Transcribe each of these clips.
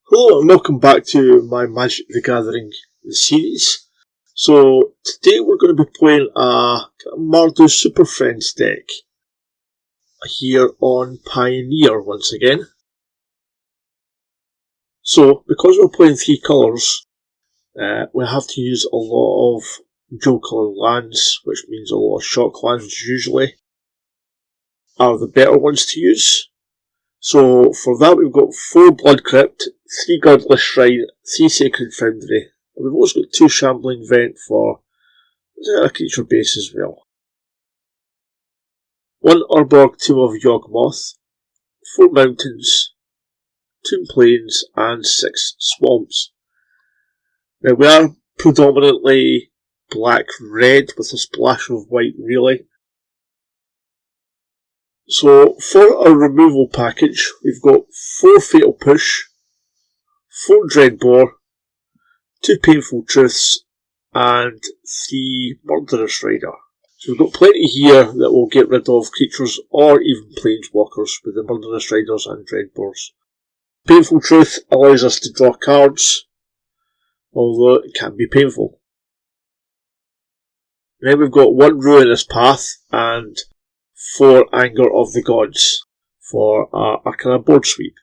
Hello and welcome back to my Magic the Gathering series. So today we're going to be playing a Mardu Superfriends deck here on Pioneer once again. So because we're playing three colours, we have to use a lot of dual colour lands, which means a lot of shock lands usually are the better ones to use. So for that we've got 4 Blood Crypt, 3 Godless Shrine, 3 Sacred Foundry. And we've also got 2 Shambling Vent for a creature base as well. 1 Urborg Tomb of Yawgmoth, 4 Mountains, 2 Plains and 6 Swamps. Now we are predominantly black-red with a splash of white really. So for our removal package we've got 4 Fatal Push, 4 Dreadbore, 2 Painful Truths and 3 Murderous Rider. So we've got plenty here that will get rid of creatures or even planeswalkers with the Murderous Riders and Dreadbores. Painful Truth allows us to draw cards, although it can be painful. And then we've got 1 Ruinous Path and 4 Anger of the Gods for a kind of board sweep.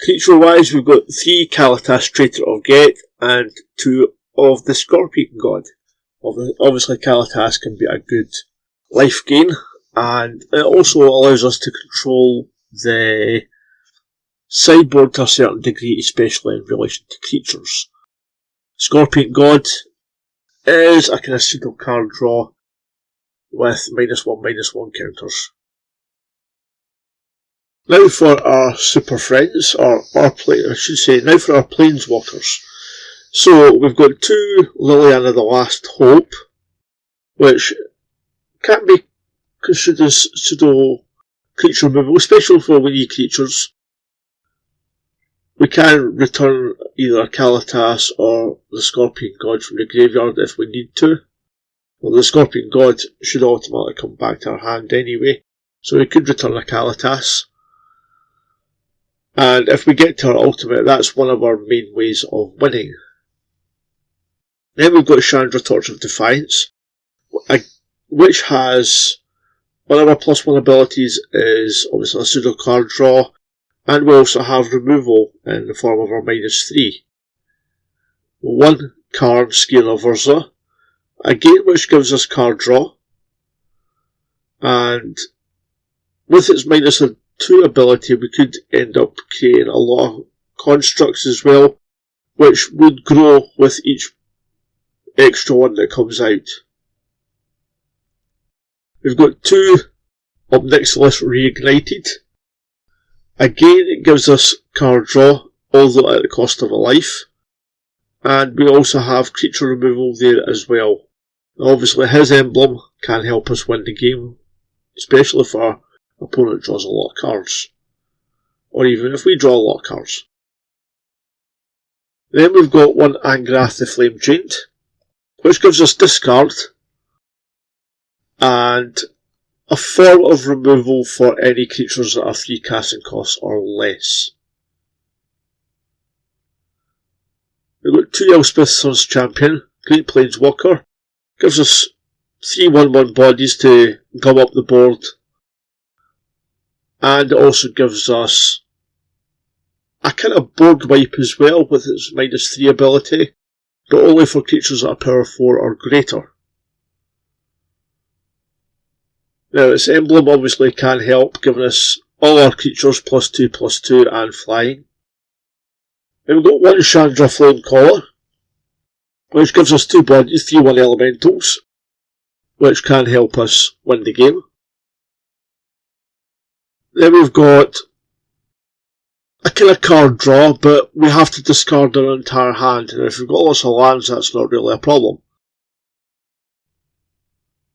Creature wise we've got 3 Kalatas Traitor of Get and 2 of the Scorpion God. Obviously Kalatas can be a good life gain, and it also allows us to control the sideboard to a certain degree, especially in relation to creatures. Scorpion God is a kind of pseudo card draw with -1/-1 counters. Now for our Super Friends, or now for our Planeswalkers. So we've got 2 Liliana the Last Hope, which can be considered as pseudo creature removal, especially for winning creatures. We can return either a Kalatas or the Scorpion God from the graveyard if we need to. Well, the Scorpion God should automatically come back to our hand anyway, so we could return a Kalatas. And if we get to our ultimate, that's one of our main ways of winning. Then we've got Chandra Torch of Defiance, which has one of our +1 abilities is obviously a pseudo card draw, and we also have removal in the form of our -3. 1 card Scale of Urza, again which gives us card draw, and with its -2 ability we could end up creating a lot of constructs as well, which would grow with each extra one that comes out. We've got 2 Obnixilis Reignited. Again it gives us card draw, although at the cost of a life. And we also have creature removal there as well. Obviously his emblem can help us win the game, especially if our opponent draws a lot of cards, or even if we draw a lot of cards. Then we've got 1 Angrath the Flame Giant, which gives us discard and a form of removal for any creatures that are 3 casting costs or less. We've got 2 Elspeth Sun's Champion, Great Planeswalker, gives us 3 1/1 bodies to gum up the board, and it also gives us a kind of board wipe as well with its -3 ability, but only for creatures that are power 4 or greater. Now its emblem obviously can help, giving us all our creatures +2/+2 and flying. Then we've got 1 Chandra Flamecaller, which gives us 2 bodies, 3/1 elementals, which can help us win the game. Then we've got a kind of card draw, but we have to discard our entire hand, and if we've got lots of lands that's not really a problem.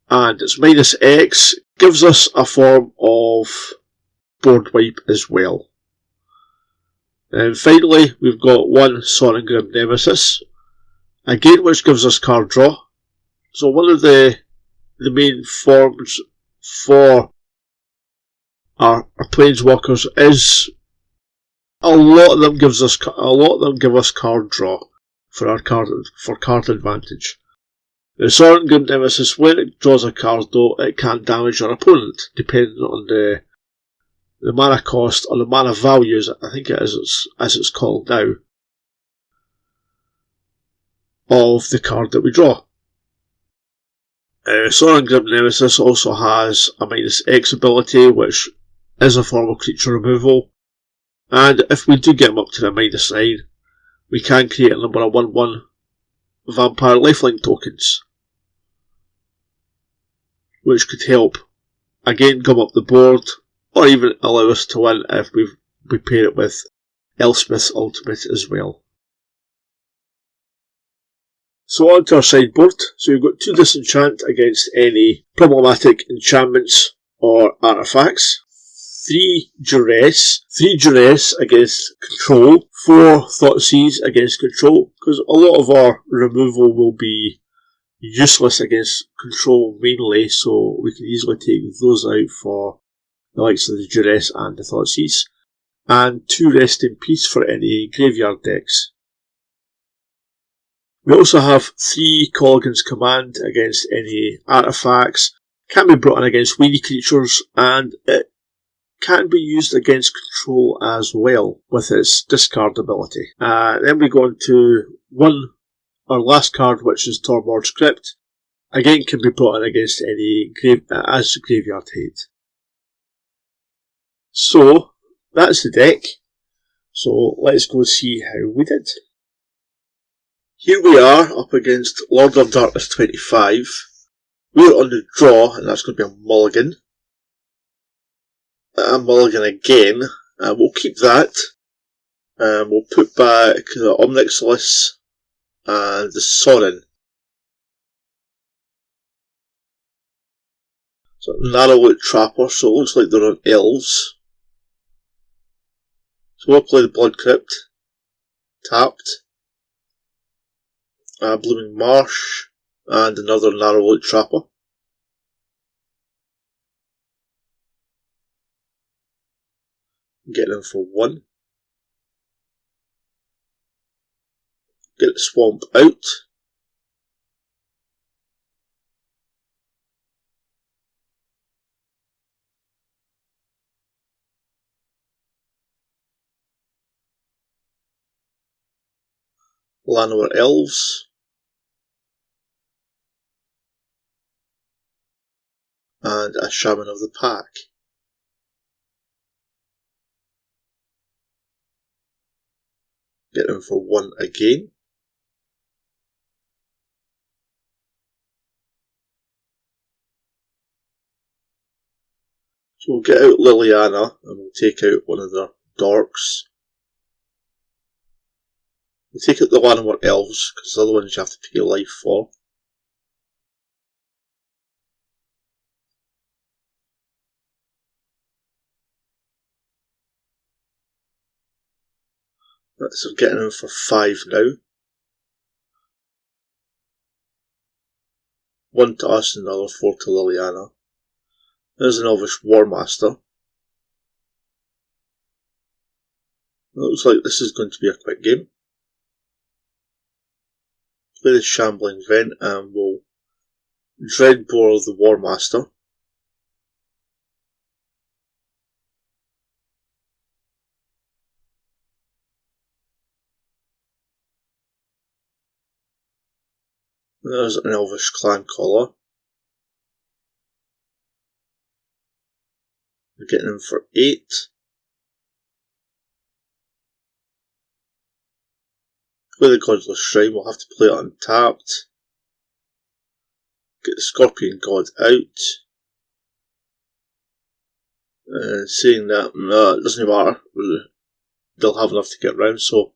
And its -X gives us a form of board wipe as well. And finally we've got 1 Sorengrim Nemesis, again which gives us card draw. So one of the main forms for our planeswalkers is a lot of them give us card draw for card advantage. The Sovereign Grim Nemesis, when it draws a card though, it can't damage your opponent, depending on the mana cost or the mana values, I think it is as it's called now, of the card that we draw. Sovereign Grim Nemesis also has a -X ability, which is a form of creature removal, and if we do get him up to the -9, we can create a number of 1/1 vampire lifelink tokens, which could help again come up the board, or even allow us to win if we pair it with Elspeth's Ultimate as well. So on to our sideboard. So we've got 2 disenchant against any problematic enchantments or artifacts, 3 duress against control, 4 Thoughtseize against control, because a lot of our removal will be useless against control mainly, so we can easily take those out for the likes of the duress and the Thoughtseize, and 2 Rest in Peace for any graveyard decks. We also have 3 Colligan's Command against any artifacts, can be brought in against weenie creatures, and it can be used against control as well with its discard ability. Then we go on to our last card, which is Tormod's Crypt. Again, can be brought in against any as graveyard hate. So that's the deck. So let's go see how we did. Here we are up against Lord of Darkness 25. We're on the draw, and that's going to be a mulligan. A mulligan again. We'll keep that. We'll put back the Omnixilus and the Sorin. So Narrowlit Trapper, so it looks like they're on elves. So we'll play the Blood Crypt. Tapped. Blooming Marsh, and another Narrowlit Trapper. Get them for 1. Get the Swamp out. Llanowar Elves. And a Shaman of the Pack. Get them for 1 again. So we'll get out Liliana and we'll take out one of the Dorks. We'll take out the Llanowar Elves, because the other ones you have to pay life for. So getting them for 5 now. 1 to us and another 4 to Liliana. There's an Elvish War Master. It looks like this is going to be a quick game. Play the Shambling Vent and we'll Dreadbore the War Master. There's an Elvish Clan Caller. We're getting them for 8. Play the Godless Shrine, we'll have to play it untapped. Get the Scorpion God out. Saying that, no, it doesn't matter. They'll have enough to get round, so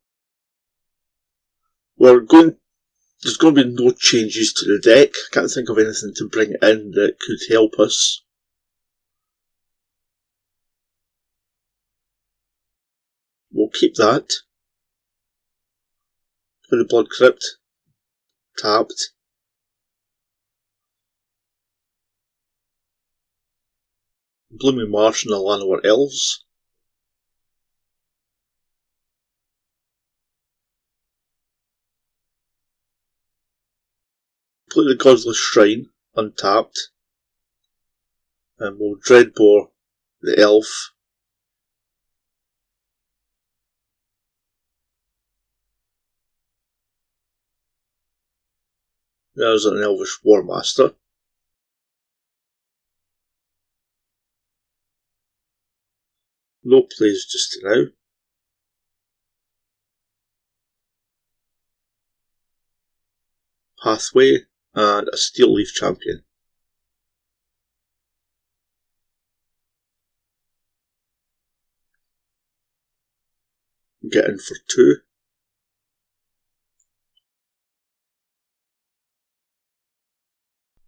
there's going to be no changes to the deck. I can't think of anything to bring in that could help us. We'll keep that. Play the Blood Crypt. Tapped. Blooming Marsh and the Llanowar Elves. play the Godless Shrine untapped, and we'll Dreadbore the Elf. There's an Elvish War Master. No plays just now. Pathway and a Steel Leaf Champion. Get in for 2.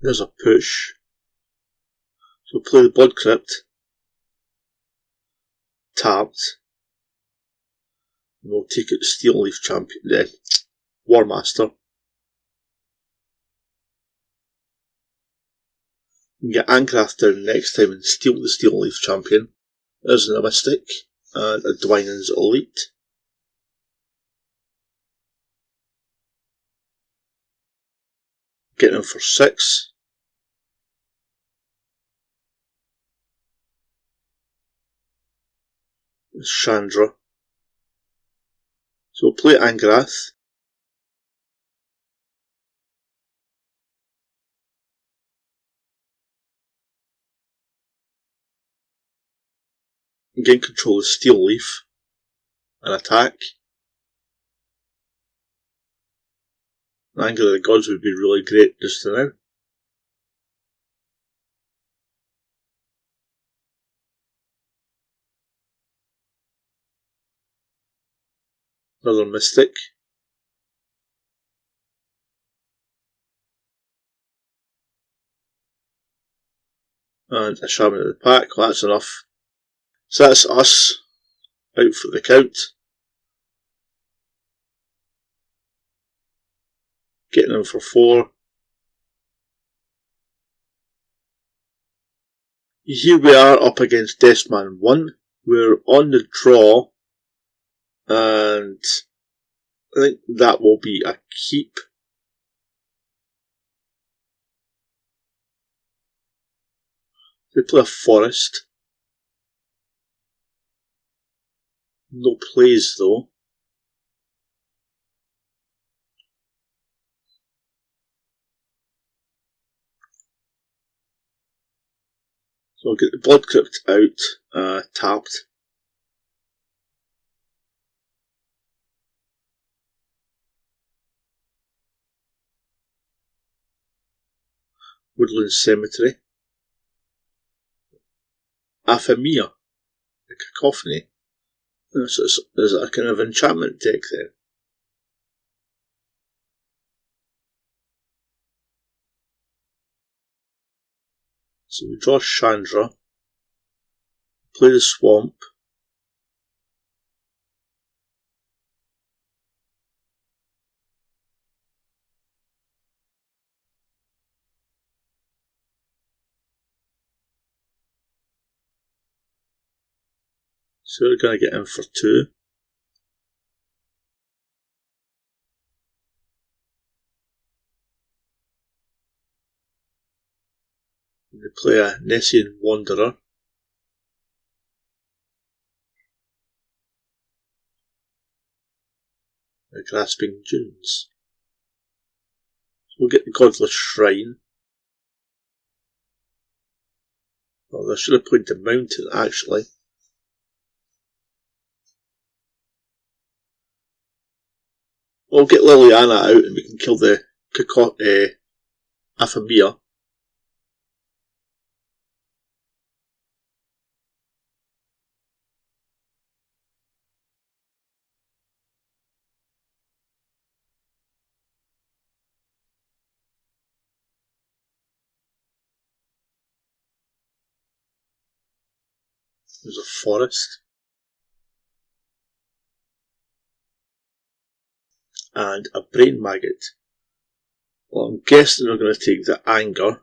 There's a push. So play the Blood Crypt. Tapped. And we'll take out the Steel Leaf Champion, the War Master. And get Angrath down next time and steal the Steel Leaf Champion. There's a Mystic and a Dwynen's Elite. Get in for 6. It's Chandra. So we'll play Angrath. And gain control of Steel Leaf. And attack. Anger of the Gods would be really great just now. Another Mystic. And a Shaman of the Pack. Well, that's enough. So that's us out for the count. Getting in for 4. Here we are up against Deathman 1. We're on the draw. And I think that will be a keep. They play a Forest. No plays though. So I'll get the Blood Crypt out, tapped. Woodland Cemetery. Aphemia. The Cacophony. So there's a kind of enchantment deck there. So we draw Chandra. Play the Swamp. So we're going to get in for 2. We play a Nessian Wanderer. A Grasping Dunes. So we'll get the Godless Shrine. Oh, I should have played the Mountain actually. We'll get Liliana out and we can kill the Aphemia. There's a Forest. And a Brain Maggot. Well, I'm guessing we're going to take the Anger.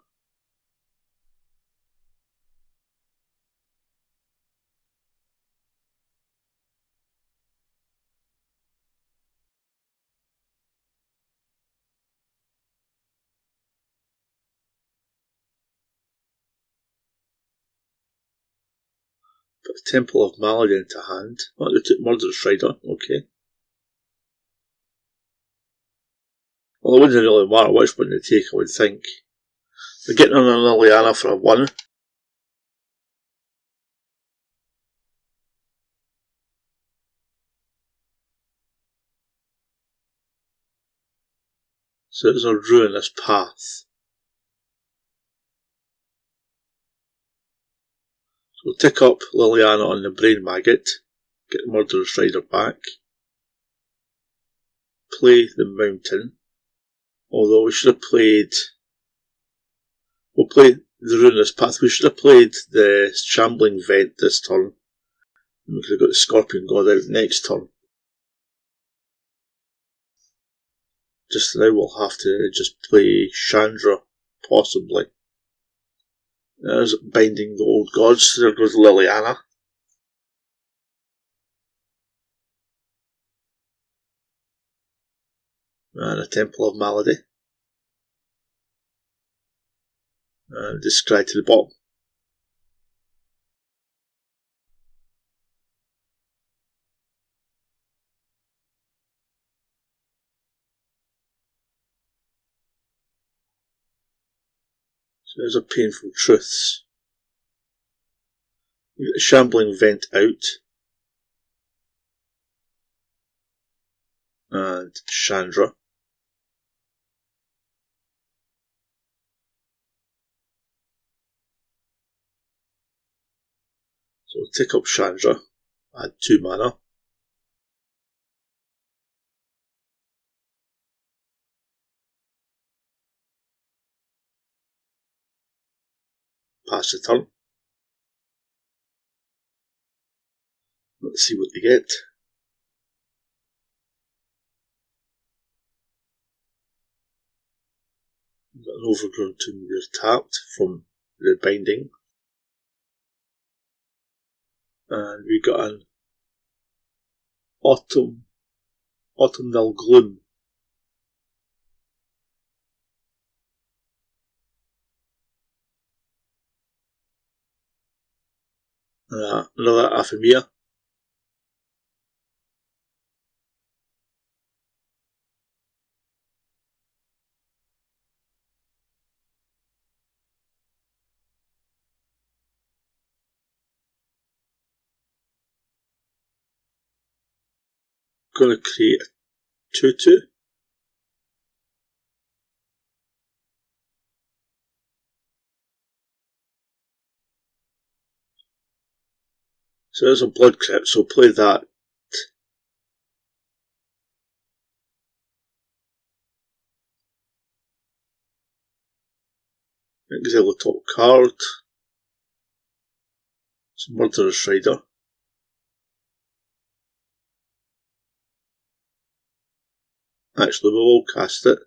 Put a Temple of Malady into hand. Oh, they took Murderous Rider, okay. Well, it wouldn't really matter which one they take, I would think. They're getting on a Liliana for a 1. So there's a Ruinous Path. So we'll tick up Liliana on the Brain Maggot, get the Murderous Rider back, play the Mountain, although we should have played, we'll play the Ruinous Path, we should have played the Shambling Vent this turn, and we could have got the Scorpion God out next turn. Just now we'll have to just play Chandra, possibly. There's Binding the Old Gods, there goes Liliana. And a Temple of Malady. And discard to the bottom. So there's a Painful Truths. You get the Shambling Vent out. And Chandra. So we'll tick up Chandra, add 2 mana. Pass the turn. Let's see what they get. We've got an Overgrown Tomb here tapped from the Binding. And we got an Autumnal Gloom. Another Aphemia. Going to create a 2-2. So there's a Blood Crypt, so play that. Exile the top card. It's Murderous Rider. Actually, we will cast it.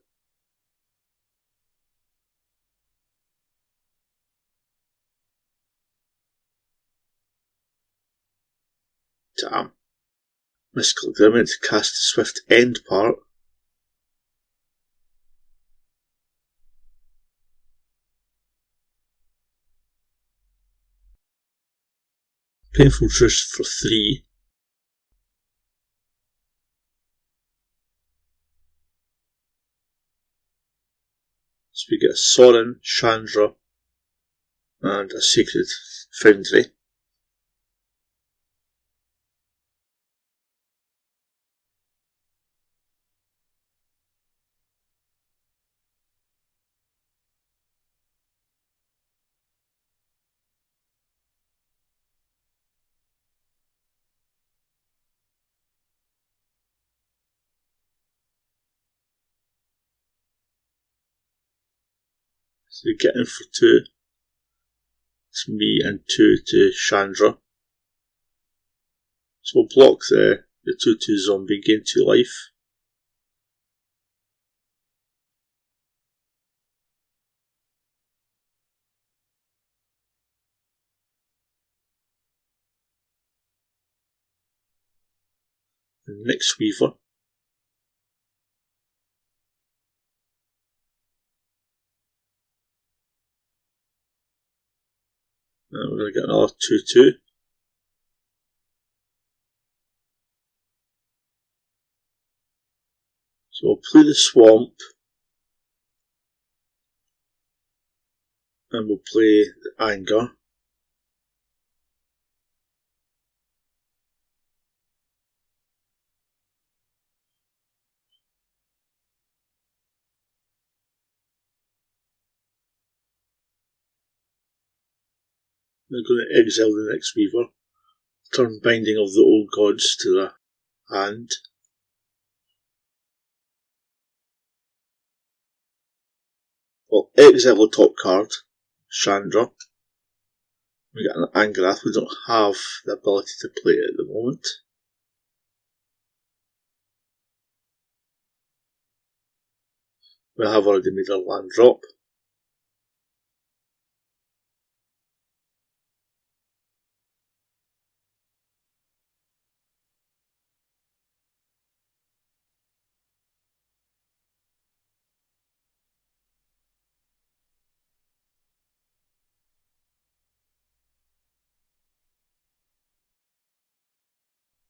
Damn. Mystical Agreement to cast the Swift End part. Painful Truth for 3. So we get a Sorin, Chandra, and a Sacred Foundry. So we get in for 2. It's me and 2 to Chandra. So we'll block the 2-2 zombie, gain 2 life. And Nyx Weaver. And we're going to get another 2-2. So we'll play the swamp, and we'll play the anger. We're going to exile the next weaver, turn Binding of the Old Gods to the hand. We'll exile the top card, Chandra. We get an Angrath. We don't have the ability to play it at the moment. We have already made our land drop.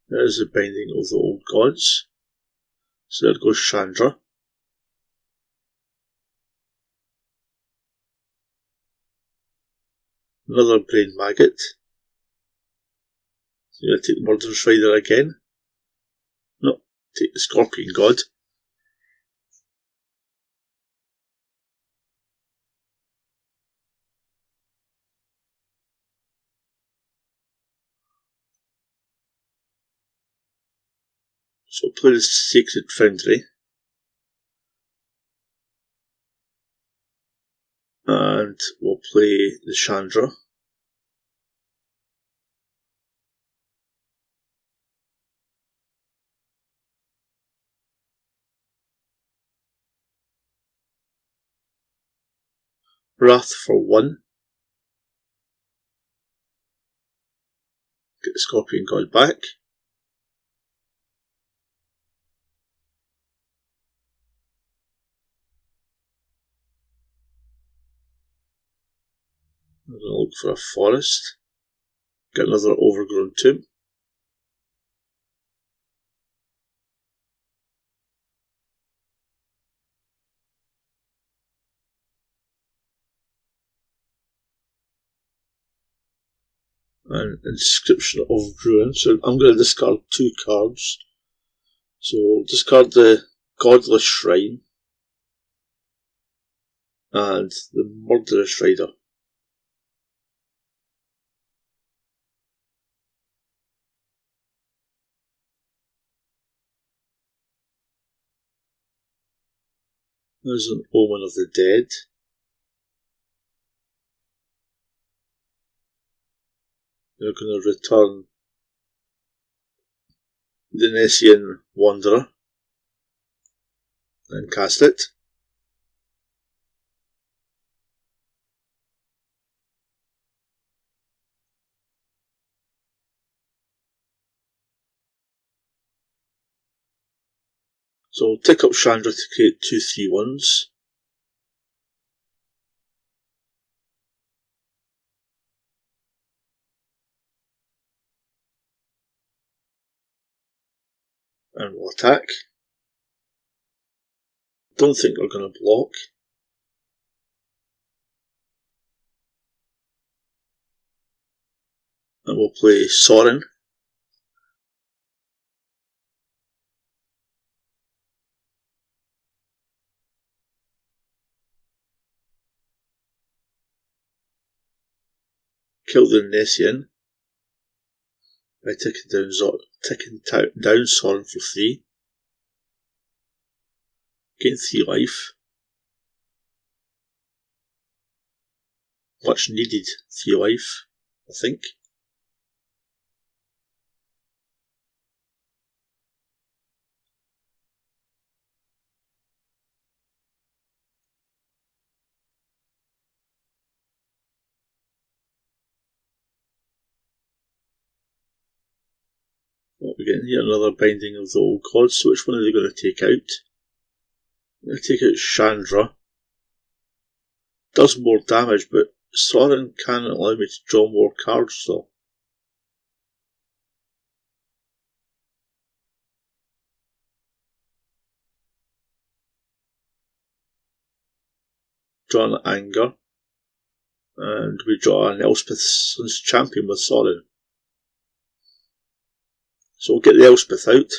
There's the Binding of the Old Gods. So there goes Chandra. Another Brain Maggot. So you're going to take the Murderous Rider again. No, take the Scorpion God. So play the Sacred Foundry. And we'll play the Chandra. Wrath for 1. Get the Scorpion God back. We're going to look for a forest. Get another Overgrown Tomb. An Inscription of Ruin. So I'm going to discard 2 cards. So we'll discard the Godless Shrine and the Murderous Rider. There's an Omen of the Dead. They're going to return the Nessian Wanderer and cast it. So we'll tick up Chandra to create 2 3/1s. And we'll attack. Don't think we're going to block. And we'll play Sorin. Kill the Nessian by ticking down Sorin for 3. Gain 3 life. Much needed 3 life, I think. What we getting here? Another Binding of the Old Gods. So which one are they going to take out? I'm going to take out Chandra. Does more damage, but Sorin can allow me to draw more cards though. draw an Anger, and we draw an Elspeth's Champion with Sorin. So we'll get the Elspeth out.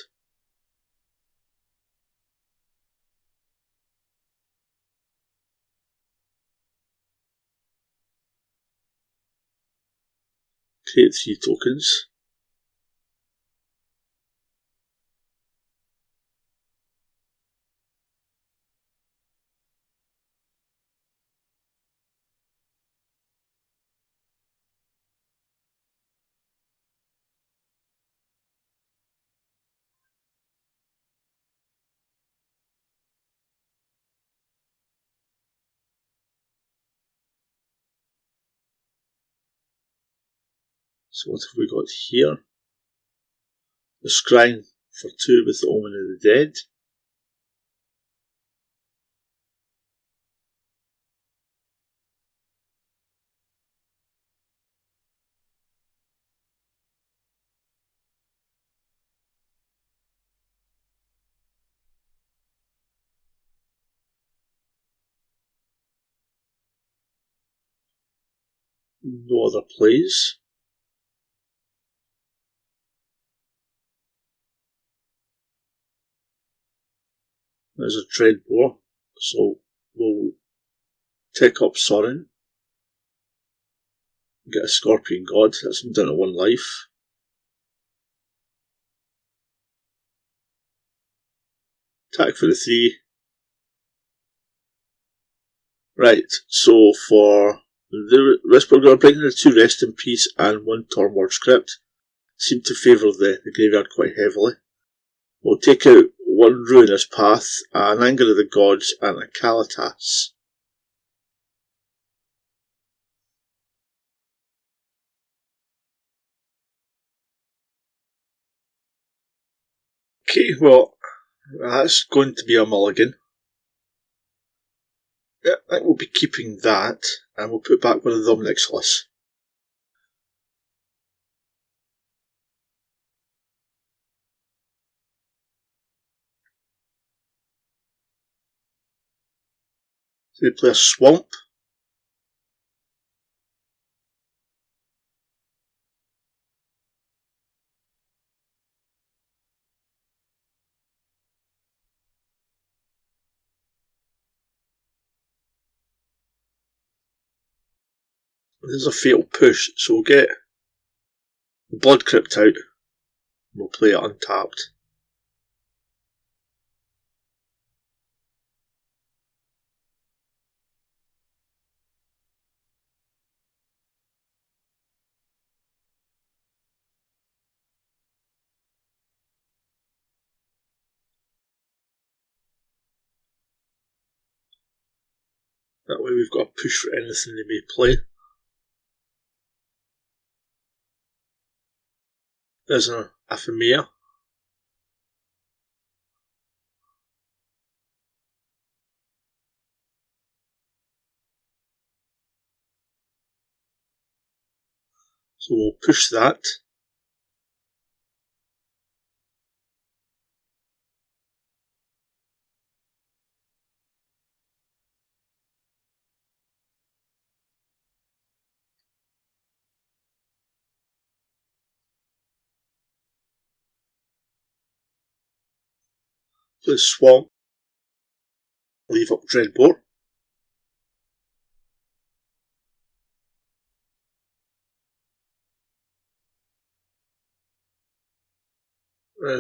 Create 3 tokens. So what have we got here? The Scrying for 2 with the Omen of the Dead. No other plays. There's a Dreadbore, so we'll take up Sorin. Get a Scorpion God, that's him down to 1 life. Attack for the 3. Right, so for the rest, we're going to bring in the 2 Rest in Peace and 1 Tormward's Crypt. Seem to favour the graveyard quite heavily. We'll take out 1 Ruinous Path, an Anger of the Gods, and a Kalatas. Okay, well, that's going to be a mulligan. Yeah, I think we'll be keeping that, and we'll put back one of them Nicholas. So we play a Swamp. There's a Fatal Push, so we'll get the Blood Crypt out. We'll play it untapped. That way we've got a push for anything they may play. There's an Aphemia. So we'll push that. Play Swamp. Leave up Dreadbore.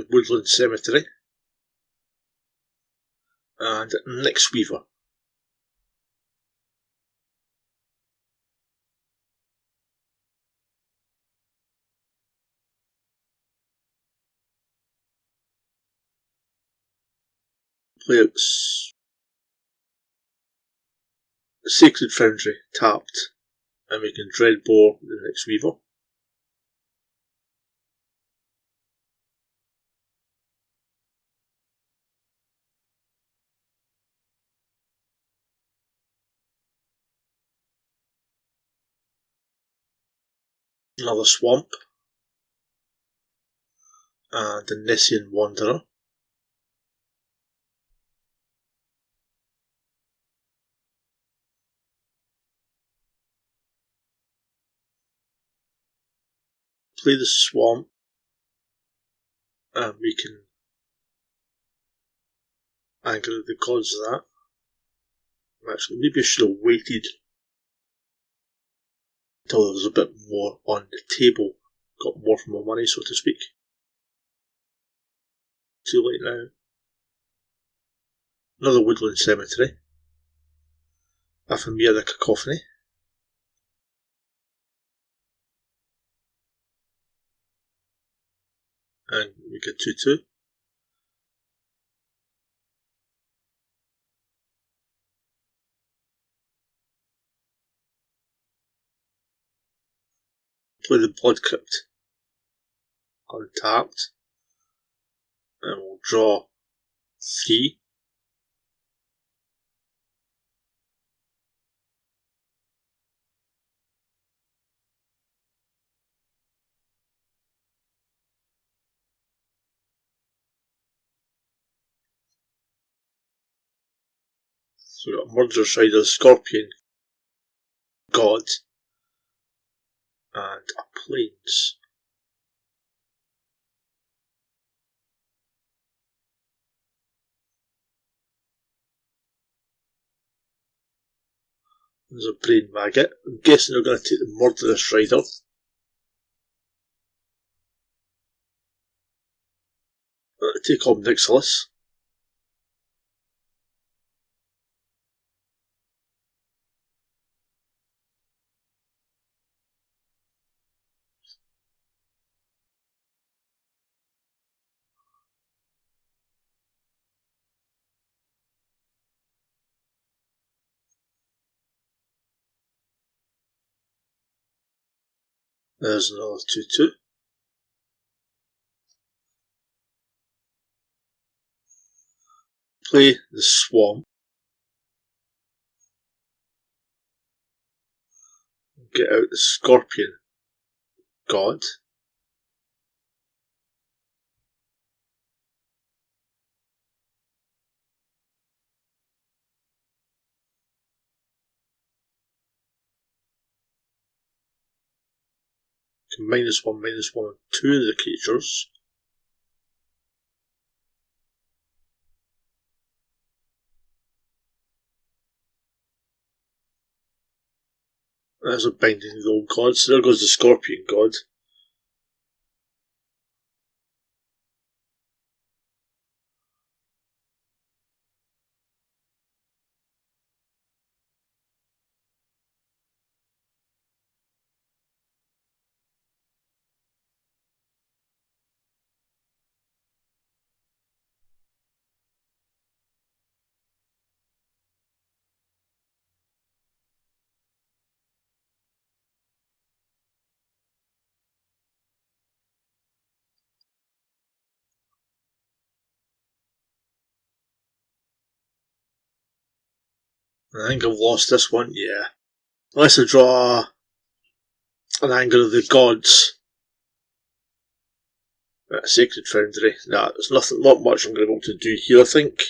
Woodland Cemetery. And Nyx Weaver. Play out Sacred Foundry tapped, and we can Dreadbore the Nyx Weaver. Another Swamp. And a Nessian Wanderer. play the swamp, and we can anger the gods of that. Actually, maybe I should have waited until there was a bit more on the table. Got more for my money, so to speak. Too late now. Another woodland cemetery. After the cacophony. And we get 2-2. Play the Blood Crypt. Untapped. And we'll draw 3. So we've got Murderous Rider, Scorpion, God, and a Plains. There's a Brain Maggot. I'm guessing they're going to take the Murderous Rider. Take on Nixilis. There's another 2-2. Play the Swamp. Get out the Scorpion God. -1/-1 on 2 of the creatures. There's a Binding the Old God, so there goes the Scorpion God. I think I've lost this one, yeah. Unless I draw an Anger of the Gods. Sacred Foundry. Nah, there's not much I'm going to be able to do here, I think.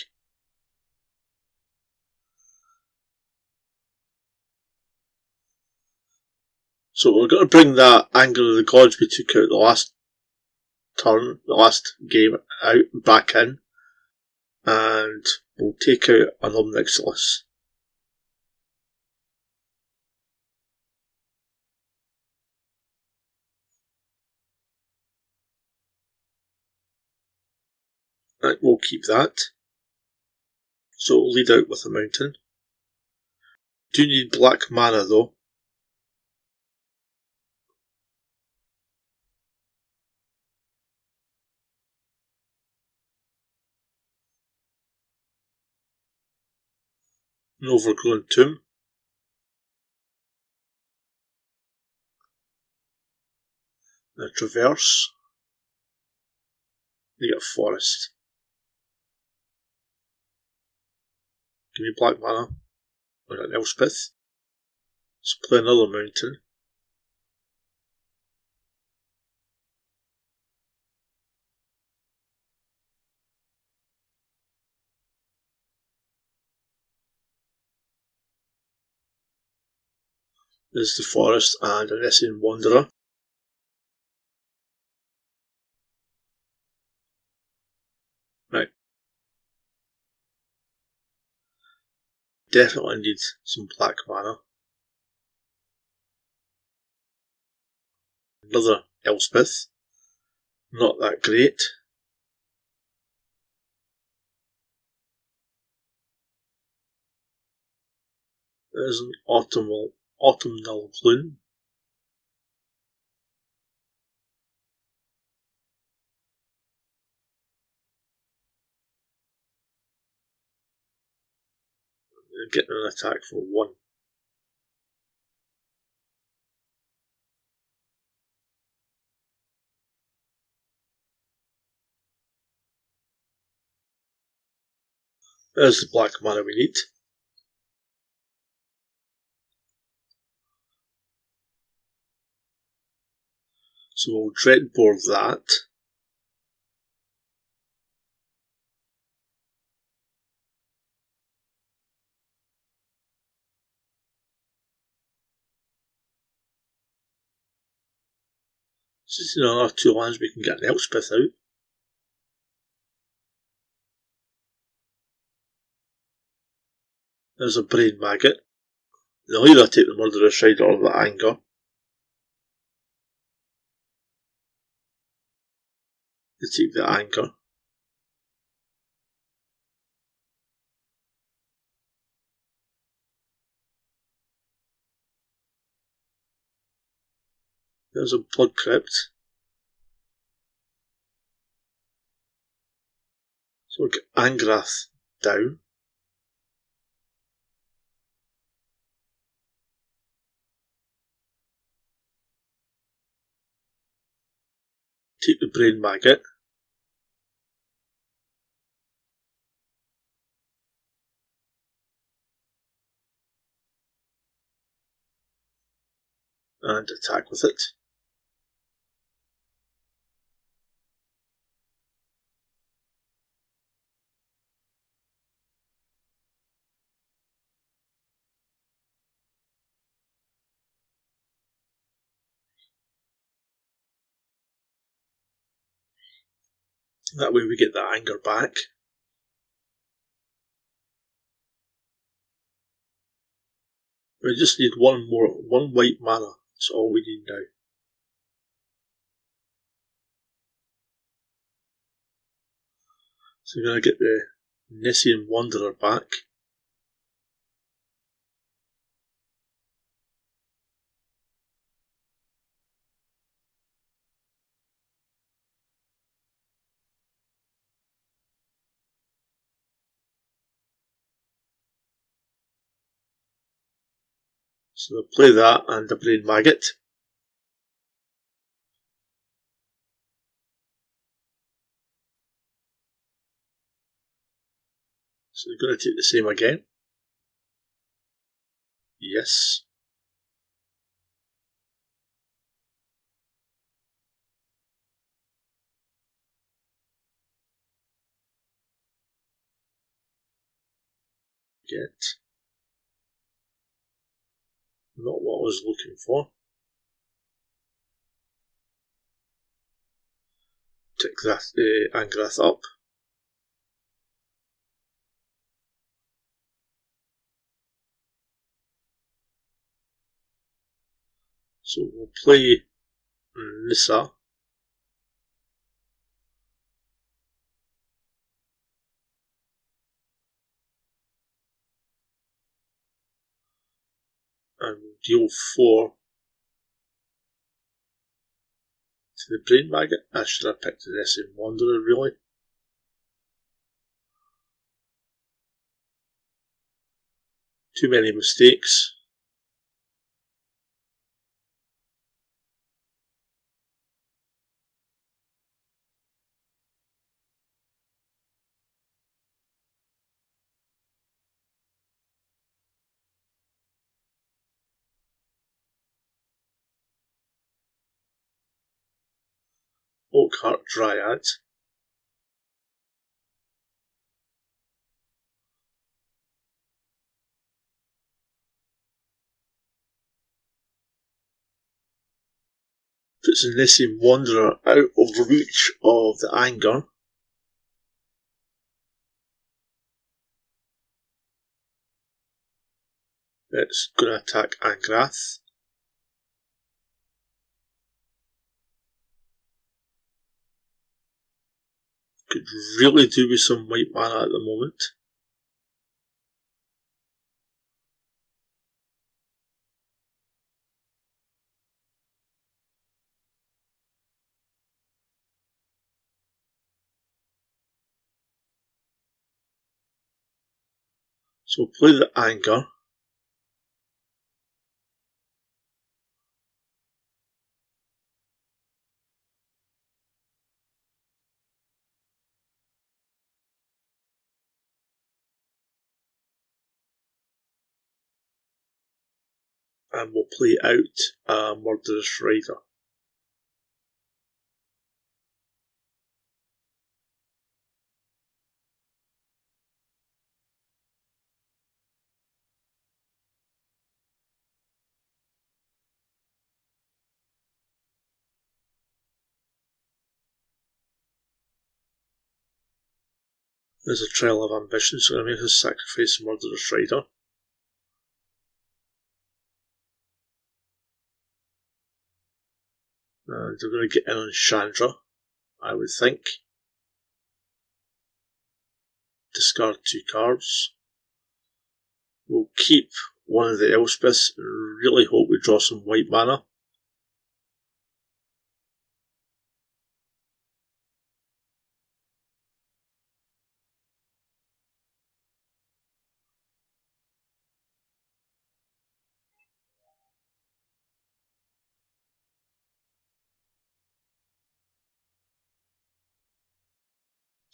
So we're going to bring that Anger of the Gods we took out the last turn, the last game out, back in. And we'll take out another Nixilis. Right, we'll keep that. So we'll lead out with a mountain. Do need black mana though. An Overgrown Tomb. A Traverse. You get a Forest. Give me black mana. Or an Elspeth. Let's play another mountain. There's the Forest and an Essene Wanderer. Definitely need some black mana. Another Elspeth. Not that great. There's an autumnal bloom. Getting an attack for 1. There's the black mana we need. So we'll dreadboard that. Just in another 2 lands we can get an Elspeth out. There's a Brain Maggot. They'll either take the Murderous Rider or the Anger. They take the Anger. There's a Blood Crypt. So we'll get Angrath down. Take the Brain Maggot. And attack with it. That way we get the Anger back. We just need one white mana. That's all we need now. So we're going to get the Nessian Wanderer back. So we'll play that and the Brain Maggot. So we're going to take the same again. Yes. Get. Not what I was looking for. Tick that Angrath up. So we'll play Nissa. And deal 4 to the Brain Maggot. I should have picked the Nessian Wanderer really. Too many mistakes. Oakheart Dryad. Puts the Nessian Wanderer out of reach of the Anger. It's going to attack Angrath. Could really do with some white mana at the moment. So we'll play the Anger. And we'll play out a Murderous Rider. There's a Trail of Ambition, so I'm going to make us sacrifice Murderous Rider. And we're going to get in on Chandra, I would think. Discard 2 cards. We'll keep one of the Elspeths and really hope we draw some white mana.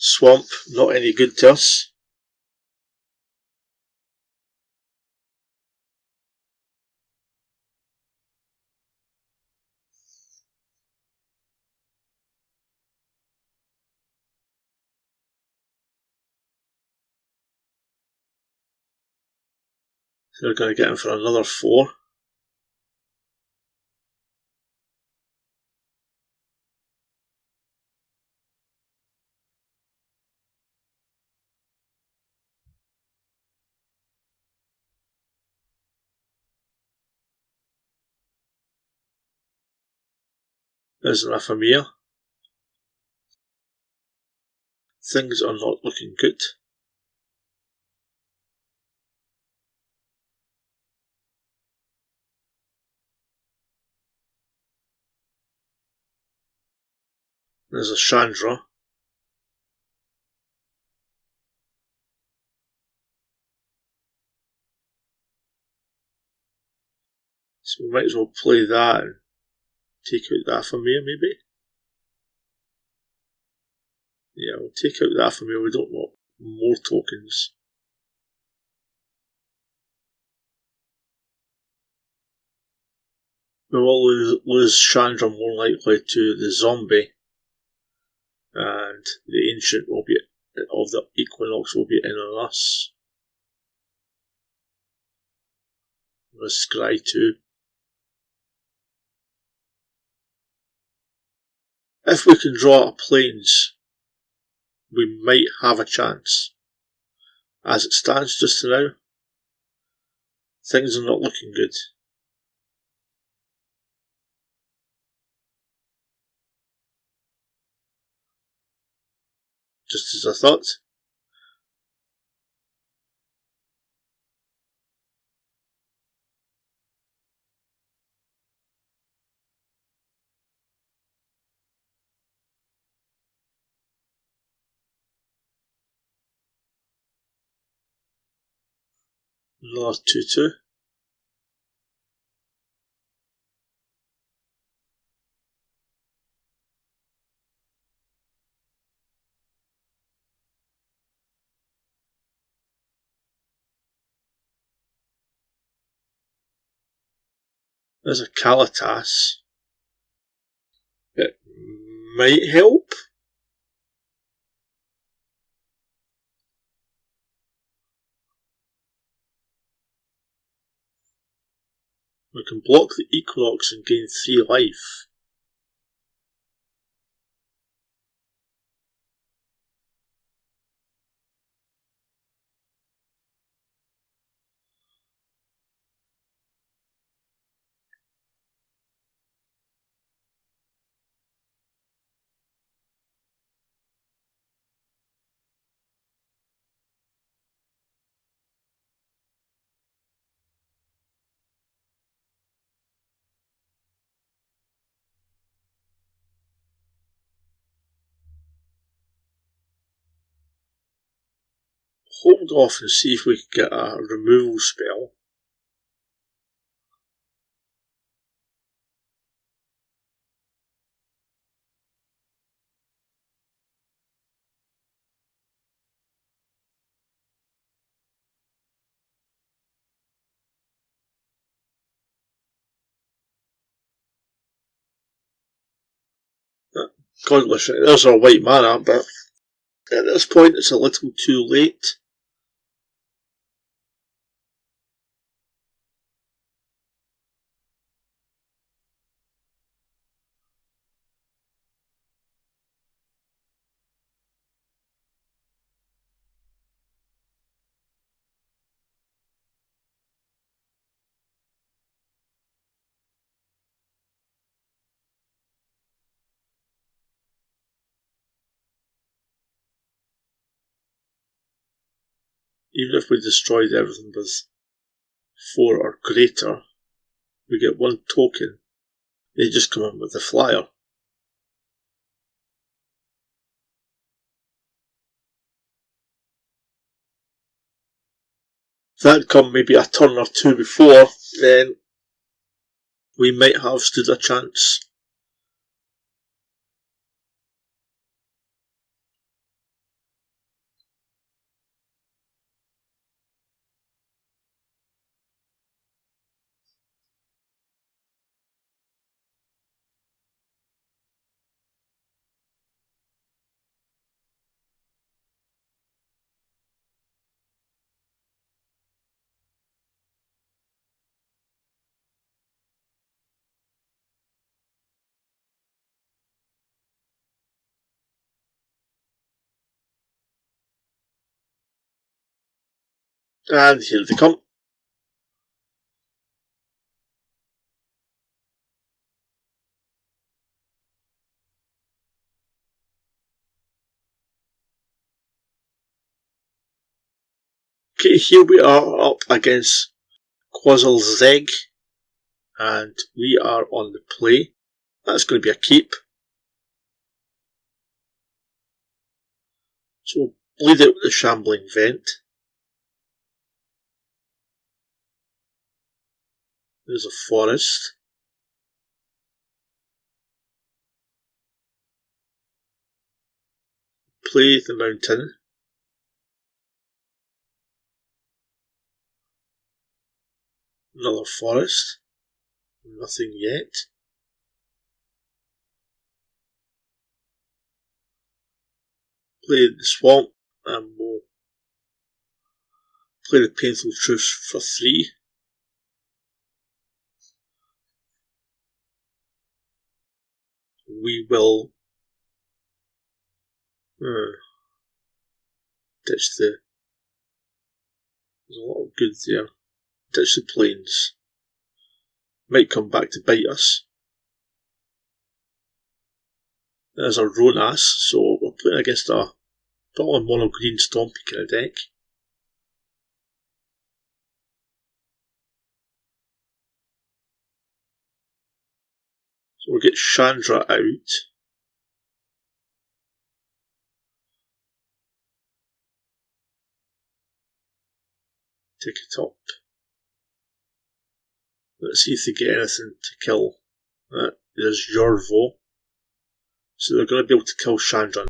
Swamp, not any good to us. So we're going to get in for another 4. There's an Ephemer. Things are not looking good. There's a Chandra. So we might as well play that and take out the Ephemer maybe. Yeah, we'll take out the Ephemer, we don't want more tokens. We will lose Chandra more likely to the Zombie, and the Ancient will be of the Equinox will be in on us. With Scry 2. If we can draw a Plains, we might have a chance. As it stands just now, things are not looking good. Just as I thought. Another 2-2. There's a Kalitas. It might help. We can block the Equinox and gain 3 life. hold off and see if we can get a removal spell. Godless, there's our white mana, but at this point it's a little too late. Even if we destroyed everything with 4 or greater, we get 1 token. They just come in with the flyer. If that had come maybe a turn or 2 before, then we might have stood a chance. And here they come. Okay, here we are up against Quazzle Zeg, and we are on the play. That's going to be a keep. So we'll bleed out with the Shambling Vent. There's a forest. Play the mountain. Another forest. Nothing yet. Play the swamp, and we'll play the Painful Truth for 3. We will ditch the... There's a lot of good there. Ditch the plains. Might come back to bite us. There's a Ronas, so we're playing against a probably mono green stompy kind of deck. So we'll get Chandra out. Take it up. Let's see if they get anything to kill. There's Yorvo. So they're going to be able to kill Chandra.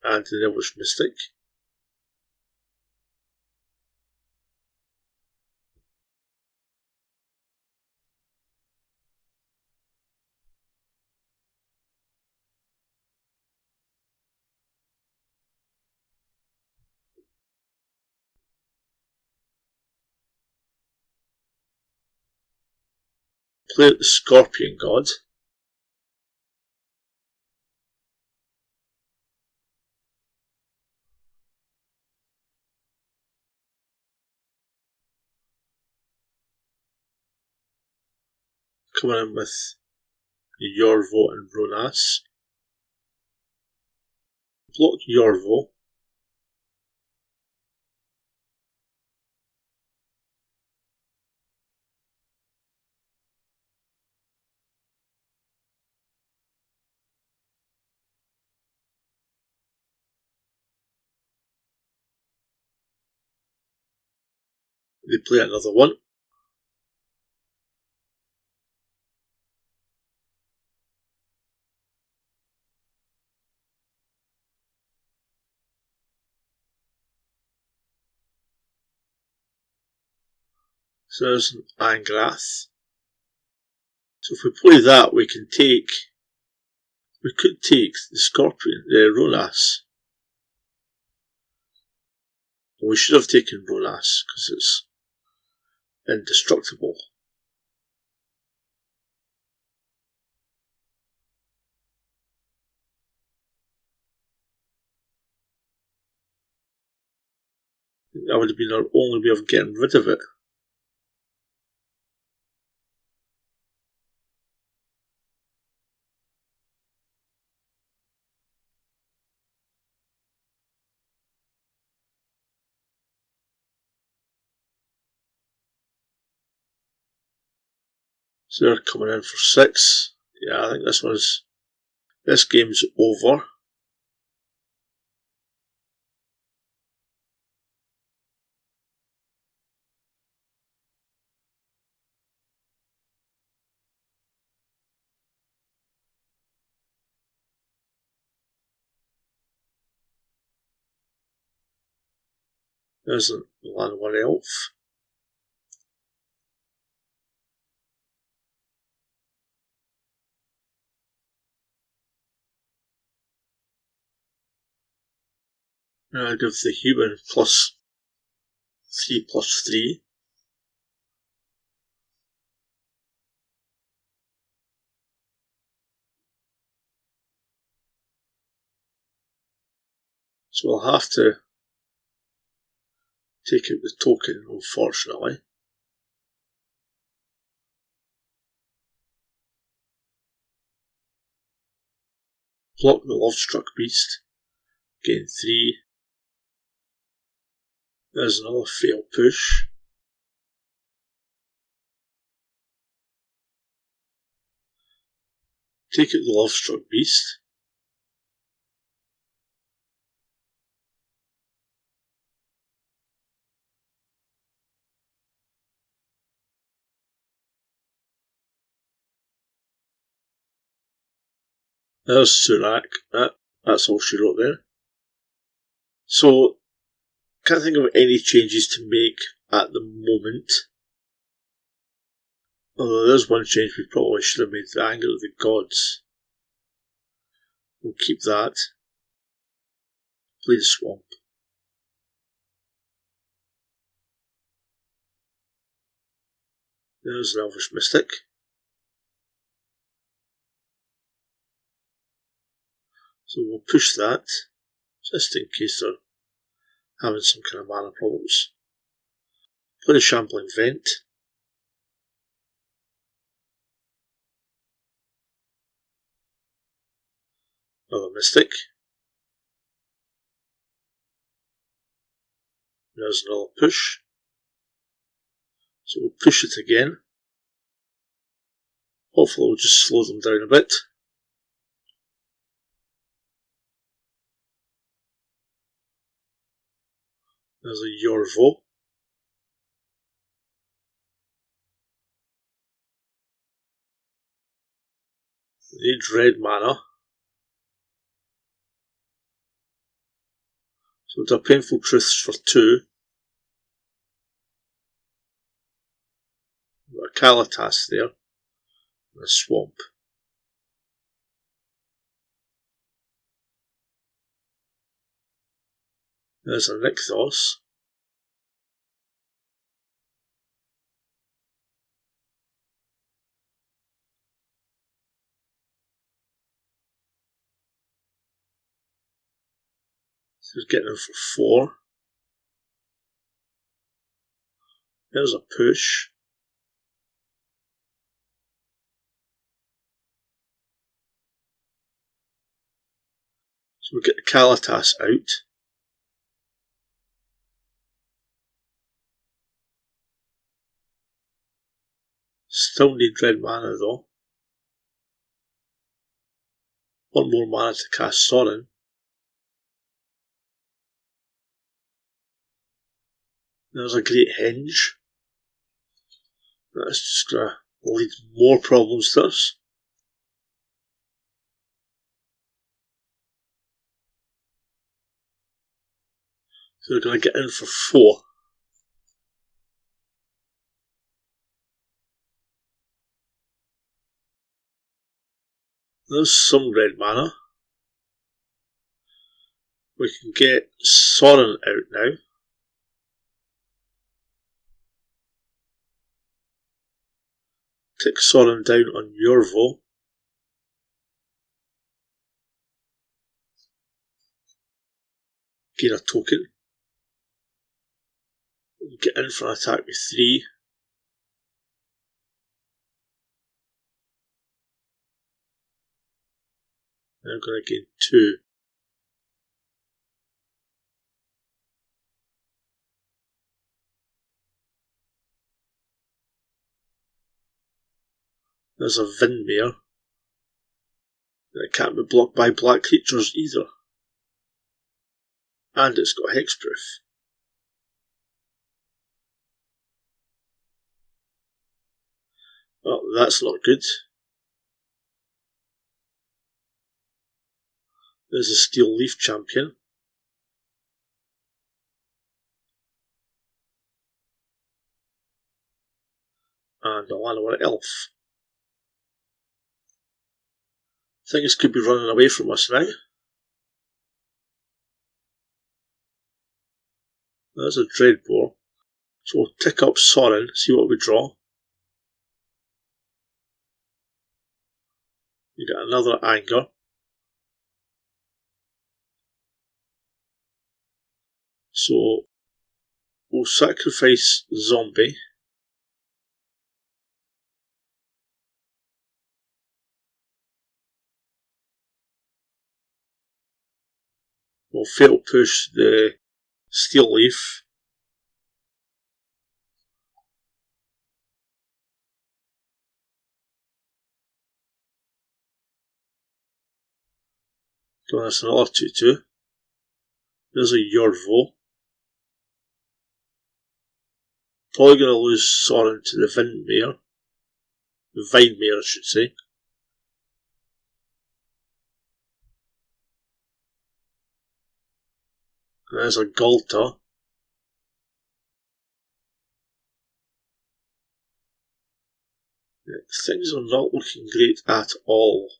And the Elvish Mystic. Play the Scorpion God. Coming in with Yorvo and Ronas. Block Yorvo. they play another one. So there's an Angrath. So if we play that, we could take the Scorpion, the Ronas. We should have taken Ronas because it's indestructible. That would have been our only way of getting rid of it. So they're coming in for 6. Yeah, I think this game's over. There's a land 1 elf. Now I give the human +3/+3. So we'll have to take out the token, unfortunately. Block the Lovestruck Beast. Gain 3. There's another fail push. Take out the Lovestruck Beast. There's Surak. That's all she wrote there. So, can't think of any changes to make at the moment. Although there's one change we probably should have made, the Anger of the Gods. We'll keep that. Play the Swamp. There's an Elvish Mystic. So we'll push that, just in case they're having some kind of mana problems. Play the Shambling Vent. Another Mystic. There's another push. So we'll push it again. Hopefully we'll just slow them down a bit. There's a Yorvo. We need red mana. So we'll do Painful Truths for 2. We've got a Kalatas there. And a Swamp. There's a Nykthos. So he's getting in for 4. There's a push. So we'll get the Kalatas out. Still need red mana though. 1 more mana to cast Sorin. There's a Great Henge. That's just going to lead more problems to us. So we're going to get in for 4. There's some red mana. We can get Sorin out now. Take Sorin down on Yorvo. Gain a token. Get in for an attack with 3. And I'm going to gain 2. There's a Vindmere. And it can't be blocked by black creatures either. And it's got hexproof. Oh, that's not good. There's a Steel Leaf Champion. And a Llanowar Elf. Things could be running away from us now. There's a Dreadbore. So we'll tick up Sorin, see what we draw. You get another Anger. So we'll sacrifice Zombie. We'll fail push the Steel Leaf. So that's another 2-2. There's a Yorvo. Probably going to lose Sorin to the Vindmere. The Vindmere, I should say. And there's a Ghalta. Things are not looking great at all.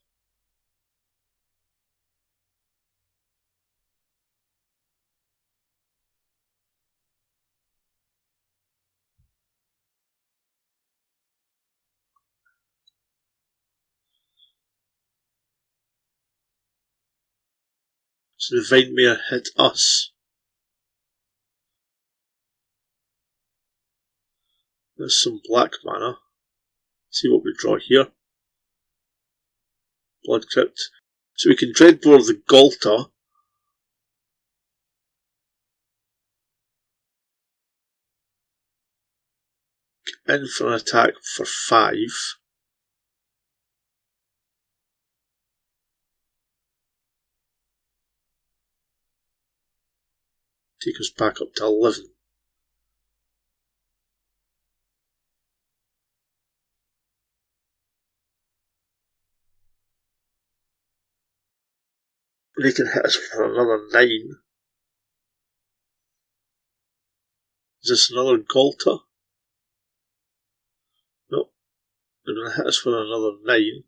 So the Vindmere hit us. There's some black mana. See what we draw here. Blood Crypt. So we can Dreadbore the Ghalta. In for an attack for 5. Take us back up to 11. They can hit us for another 9. Is this another Ghalta? No. They're going to hit us for another 9.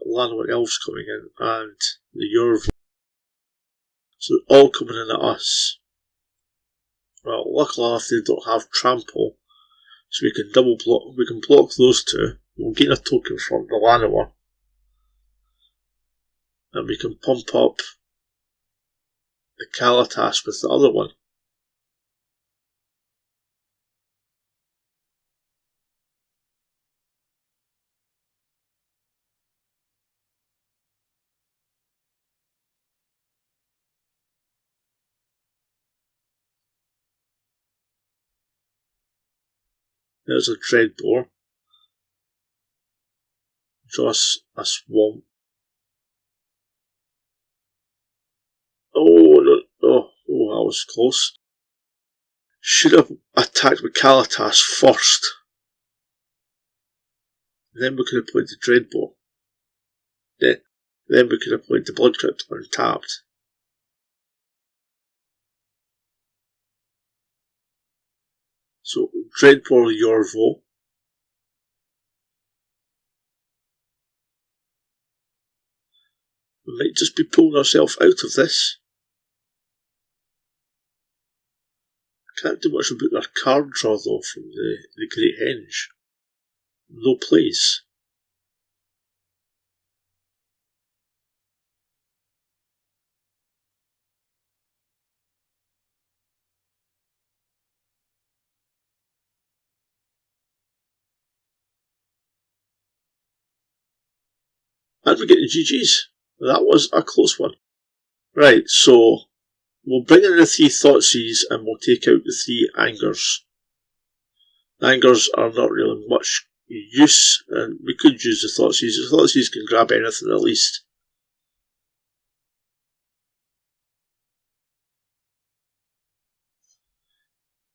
Llanowar Elves coming in and the Yorvo. So they're all coming in at us. Well, luckily enough they don't have Trample, so we can double block. We can block those 2. We'll gain a token from the Llanowar, and we can pump up the Kalatas with the other one. There's a Dreadbore. Draw a swamp. Oh, no, oh, that was close. Should have attacked with Kalatas first. Then we could have played the Dreadbore. Then we could have played the Blood Crypt untapped. So, Dreadbore Yorvo. We might just be pulling ourselves out of this. Can't do much about our card draw though from the Great Henge. No plays. And we get the GG's. That was a close one. Right, so we'll bring in the 3 Thoughtseize and we'll take out the 3 Angers. The Angers are not really much use, and we could use the Thoughtseize. The Thoughtseize can grab anything at least.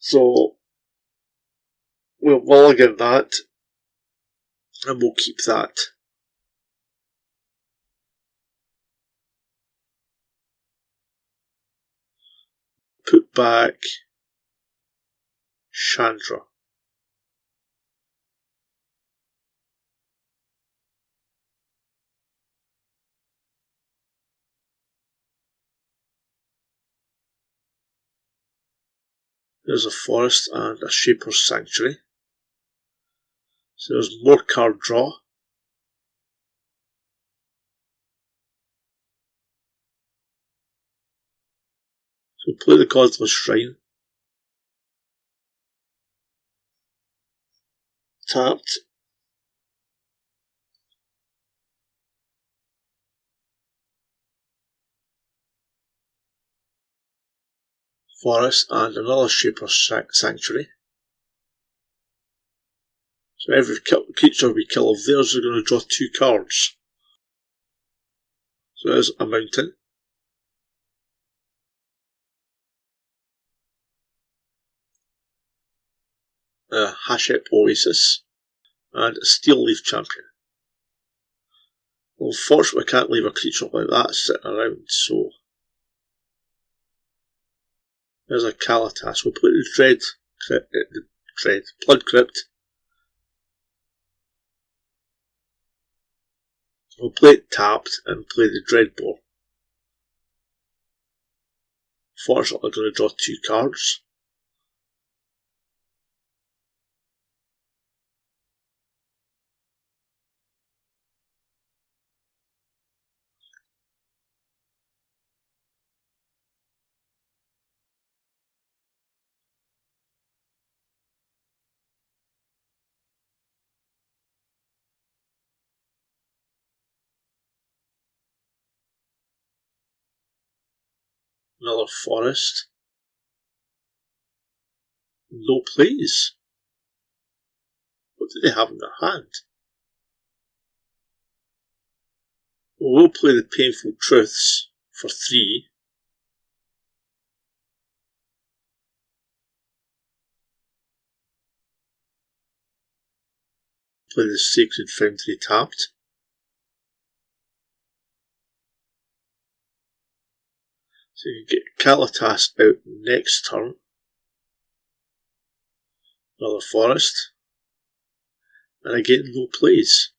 So we'll mulligan that, and we'll keep that. Put back Chandra. There's a forest and a Shaper's Sanctuary. So there's more card draw. So play the Godless Shrine. Tapped. Forest and another Shaper's Sanctuary. So every creature we kill of theirs are going to draw 2 cards. So there's a mountain. A Hashep Oasis. And a Steel Leaf Champion. Well, unfortunately I can't leave a creature like that sitting around, so there's a Kalatas. We'll play the Blood Crypt. We'll play it tapped and play the Dreadbore. Fortunately, I'm going to draw 2 cards. Another forest. No plays. What do they have in their hand? We'll play the Painful Truths for 3. Play the Sacred Foundry tapped. So you can get Kalatas out next turn. Another forest. And again, no plays.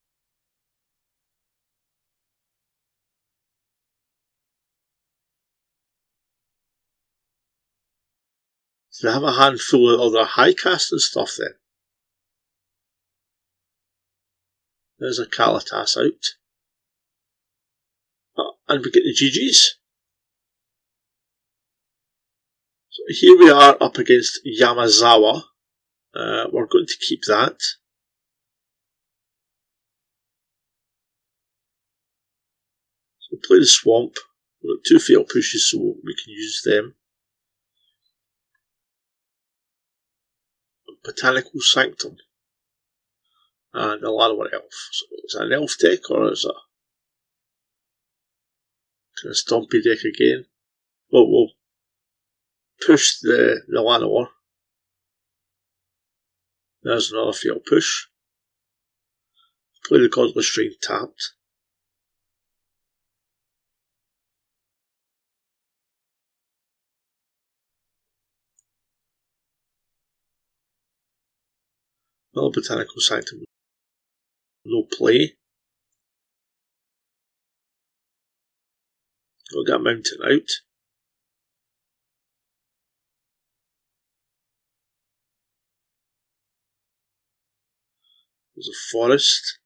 So they have a handful of other high cast and stuff then. There's a Kalatas out. And we get the GG's. So here we are up against Yamazawa. We're going to keep that. So we'll play the Swamp. We've got 2 fatal pushes, so we can use them. Botanical Sanctum. and a Llanowar elf. So is that an elf deck or is it kind of stompy deck again? Well, we'll push the Llanowar. There's another field push. Play the Godless Strain tapped. Another Botanical Sanctum. No play. We'll get a mountain out. There's a forest.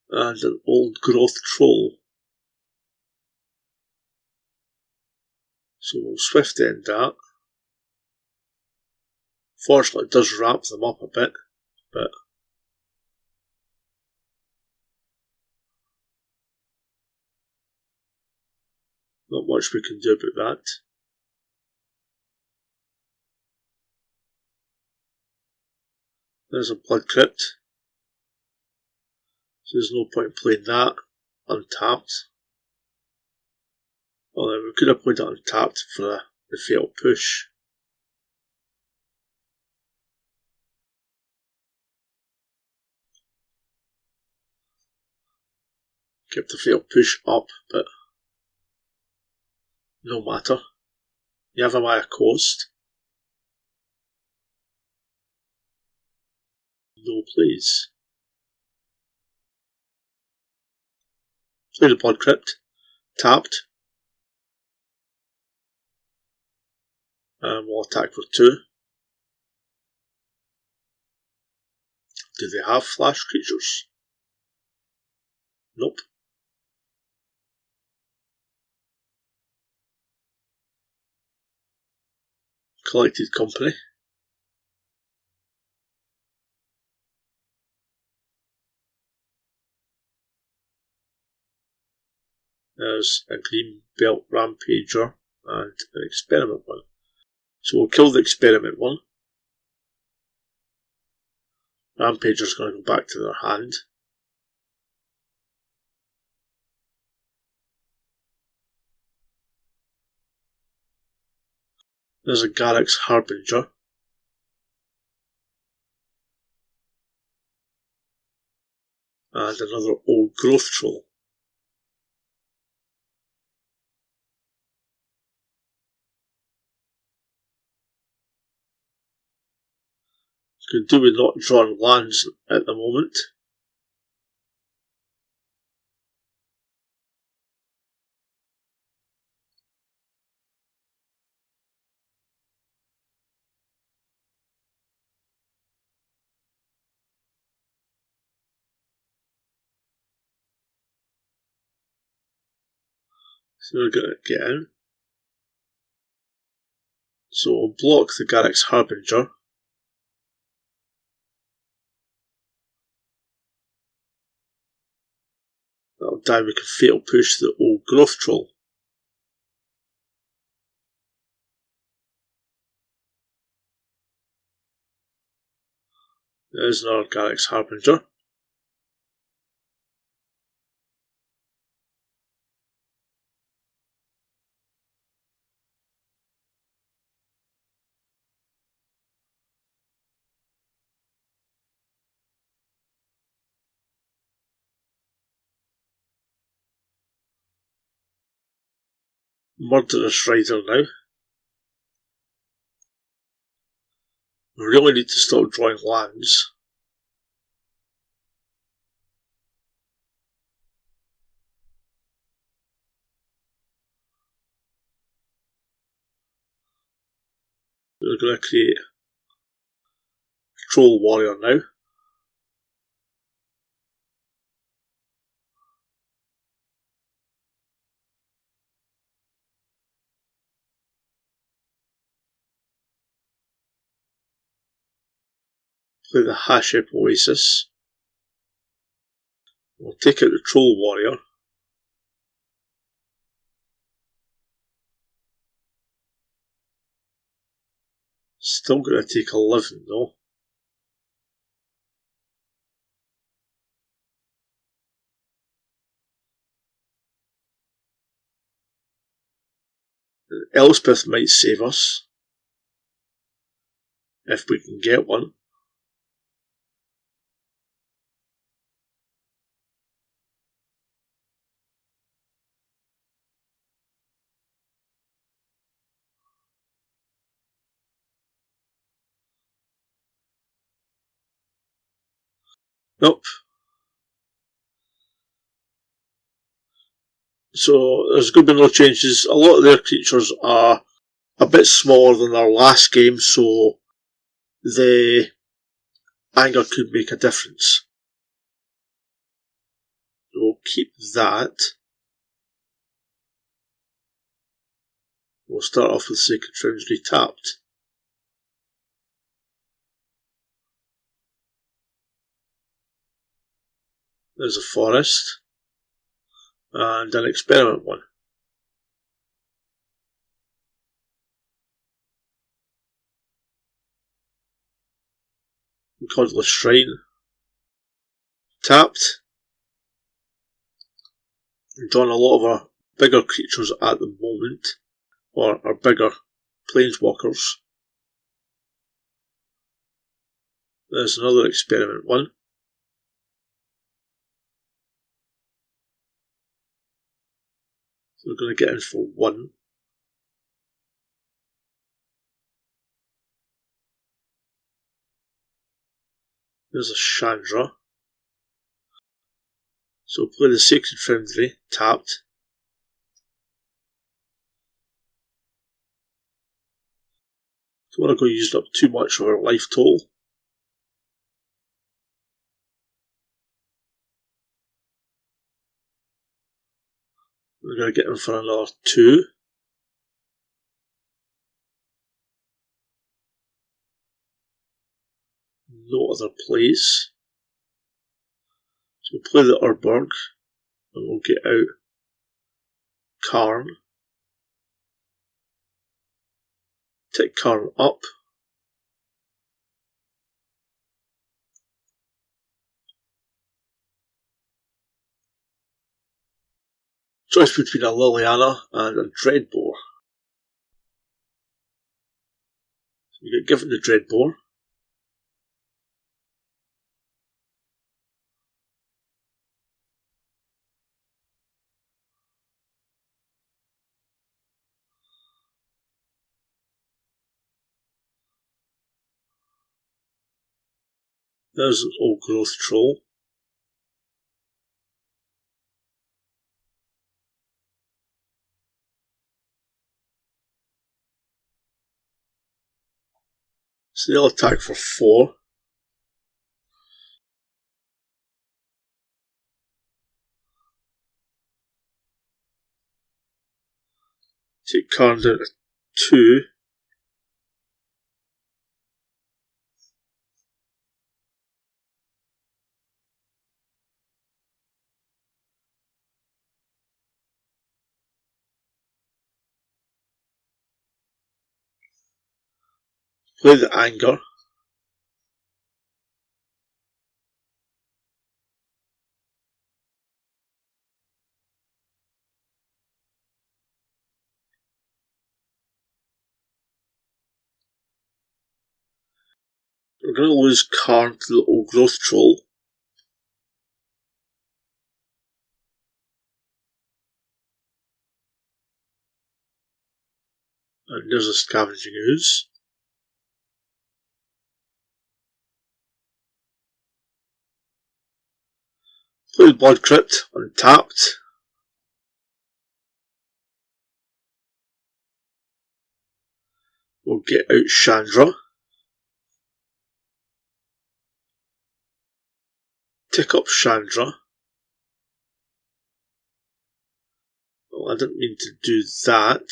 And an old growth troll. So we'll swift end that. Fortunately, it does wrap them up a bit, but not much we can do about that. There's a Blood Crypt. So there's no point playing that untapped. Although we could have played it untapped for the fatal push. Kept the fatal push up, but no matter. Yavimaya Coast. No plays. Play the Blood Crypt. Tapped. And we'll attack for 2. Do they have flash creatures? Nope. Collected Company. There's a Green Belt Rampager and an Experiment one. So we'll kill the Experiment one. Rampager's going to go back to their hand. There's a Garrick's Harbinger. And another Old Growth Troll. Could do with not drawing lands at the moment. So we're going to get in. So we'll block the Garrick's Harbinger. That'll die. We can fatal push the Old Growth Troll. There's another Garrick's Harbinger. Murderous Rider now. We really need to stop drawing lands. We're going to create Troll Warrior now. Play the Hashep Oasis. We'll take out the Troll Warrior. Still going to take 11 though. Elspeth might save us. If we can get one. Nope. So there's going to be no changes. A lot of their creatures are a bit smaller than our last game, so the anger could make a difference. We'll keep that. We'll start off with Sacred Friends retapped. There's a forest. And an experiment one. Godless Shrine. Tapped. Drawn a lot of our bigger creatures at the moment, or our bigger planeswalkers. There's another experiment one. So we're going to get in for one. There's a Chandra. So play the Sacred Foundry, tapped. Don't want to go using up too much of our life total. We're going to get in for another 2. No other plays. So we'll play the Urborg, and we'll get out Karn. Take Karn up. Choice between a Liliana and a Dreadbore. So we get given the Dreadbore. There's an Old Growth Troll. So they'll attack for 4. Take Karn down to 2. Play the Anger. We're going to lose Karn to the Old Growth Troll. And there's a Scavenging Ooze. Play the Blood Crypt, untapped. We'll get out Chandra. Tick up Chandra. Well, I didn't mean to do that.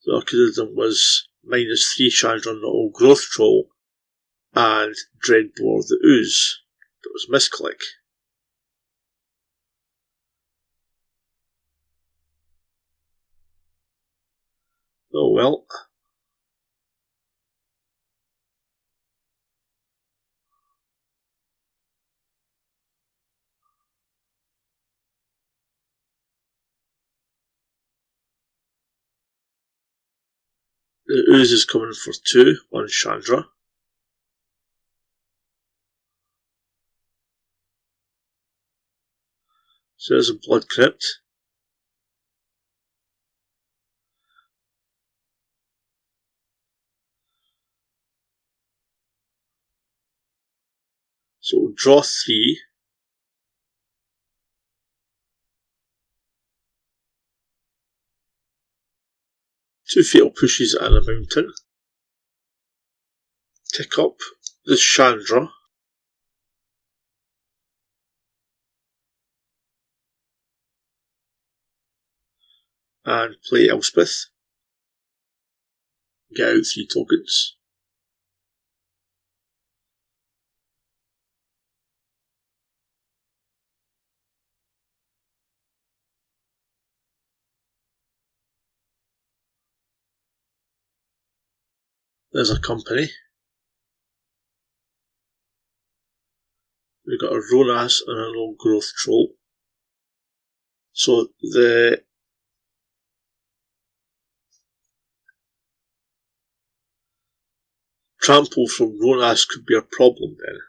So I could have done was -3 Chandra on the Old Growth Troll and Dreadbore the Ooze. That was misclick. Oh well. The ooze is coming for 2 on Chandra. So there's a Blood Crypt. So we'll draw 3. Two fatal pushes and a mountain. Tick up the Chandra. And play Elspeth. Get out 3 tokens. There's a company. We've got a Ronas and an old growth troll. So the trample from Ronas could be a problem then.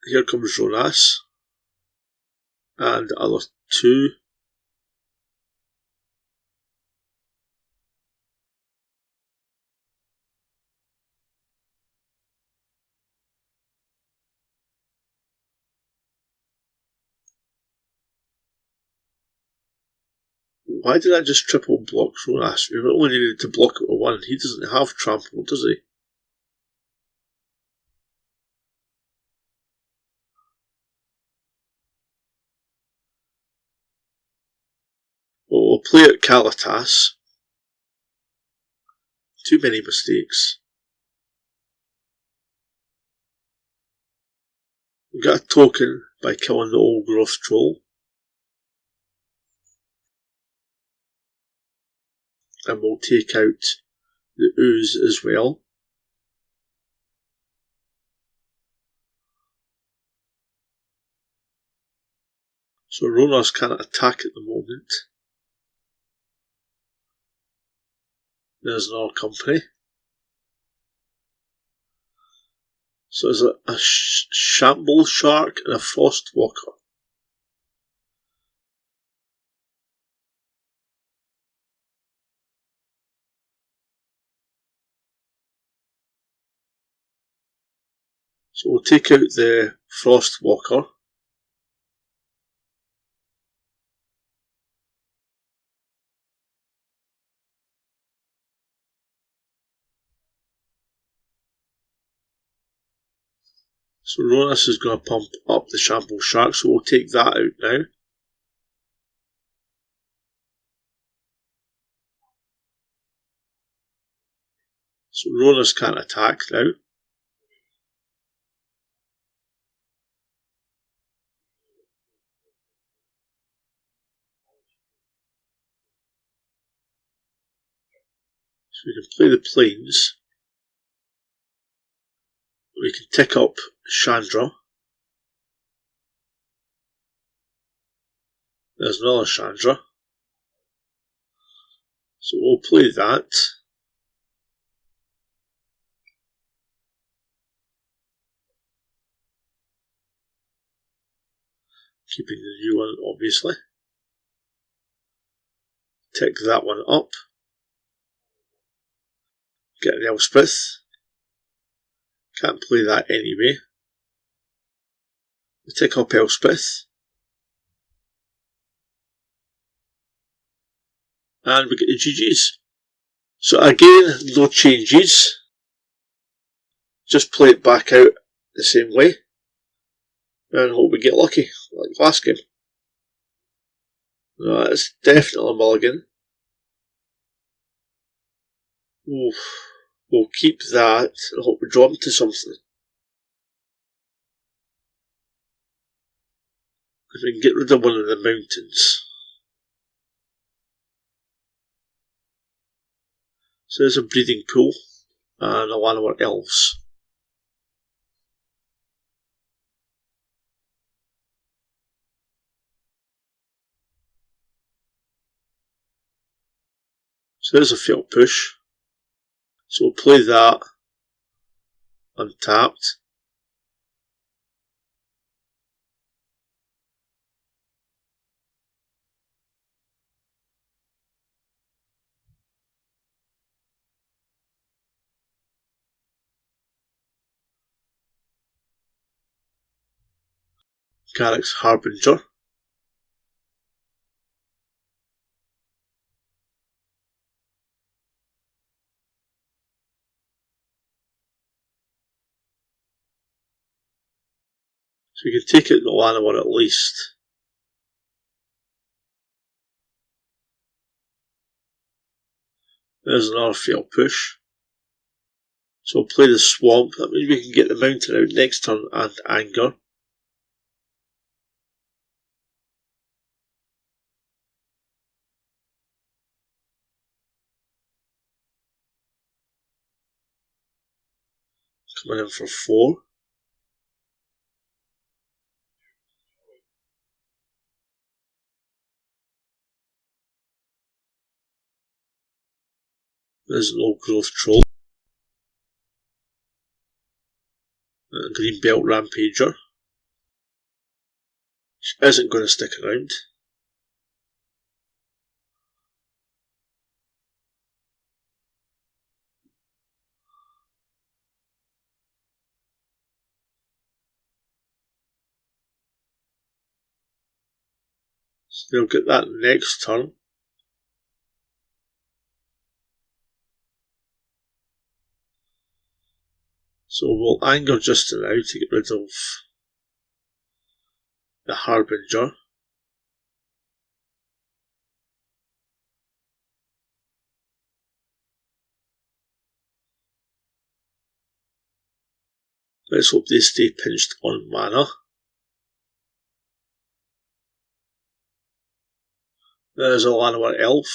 Here comes Ronas. And the other 2. Why did I just triple block Ronas? We only needed to block it with 1. He doesn't have trample, does he? Well, we'll play at Kalitas. Too many mistakes. We got a token by killing the old growth troll. And we'll take out the ooze as well. So Ronas can't attack at the moment. There's another company. So there's a Shamble Shark and a Frost Walker. So we'll take out the Frost Walker. So Ronas is going to pump up the Shamble Shark, so we'll take that out now. So Ronas can't attack now. So we can play the planes. We can tick up Chandra. There's another Chandra. So we'll play that. Keeping the new one, obviously. Tick that one up. Get an Elspeth. Can't play that anyway. We tick up Elspeth. And we get the GG's. So again, no changes. Just play it back out the same way. And hope we get lucky, like last game. No, it's definitely a mulligan. Oof. We'll keep that and hope we draw into something. Because we can get rid of one of the mountains. So there's a breeding pool and a lot of our elves. So there's a failed push. So we'll play that untapped. Garrick's Harbinger. So we can take out the Lana one at least. There's another failed push. So we'll play the Swamp. That means we can get the Mountain out next turn and Anger. Coming in for 4. There's an Old Growth Troll. A Green Belt Rampager. Which isn't going to stick around. So they'll get that next turn. So we'll Anger Justin now to get rid of the Harbinger. Let's hope they stay pinched on mana. There's a Llanowar Elf.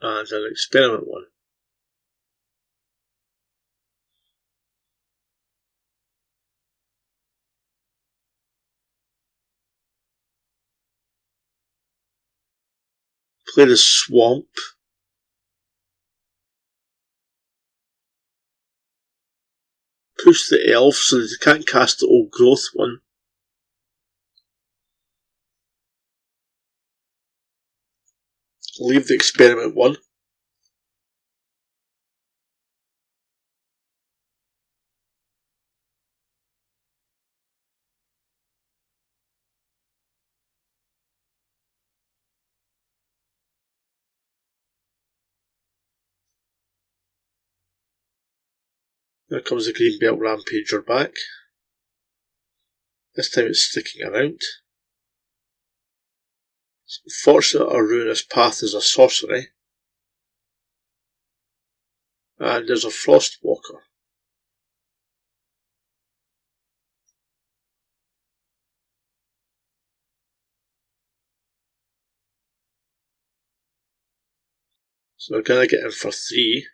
And an Experiment one. Play the Swamp. Push the Elf so that they can't cast the Old Growth one. Leave the Experiment one. There comes the Green Belt Rampager back. This time it's sticking around. Fortunate or Ruinous Path is a sorcery. And there's a Frostwalker. So we're going to get in for 3.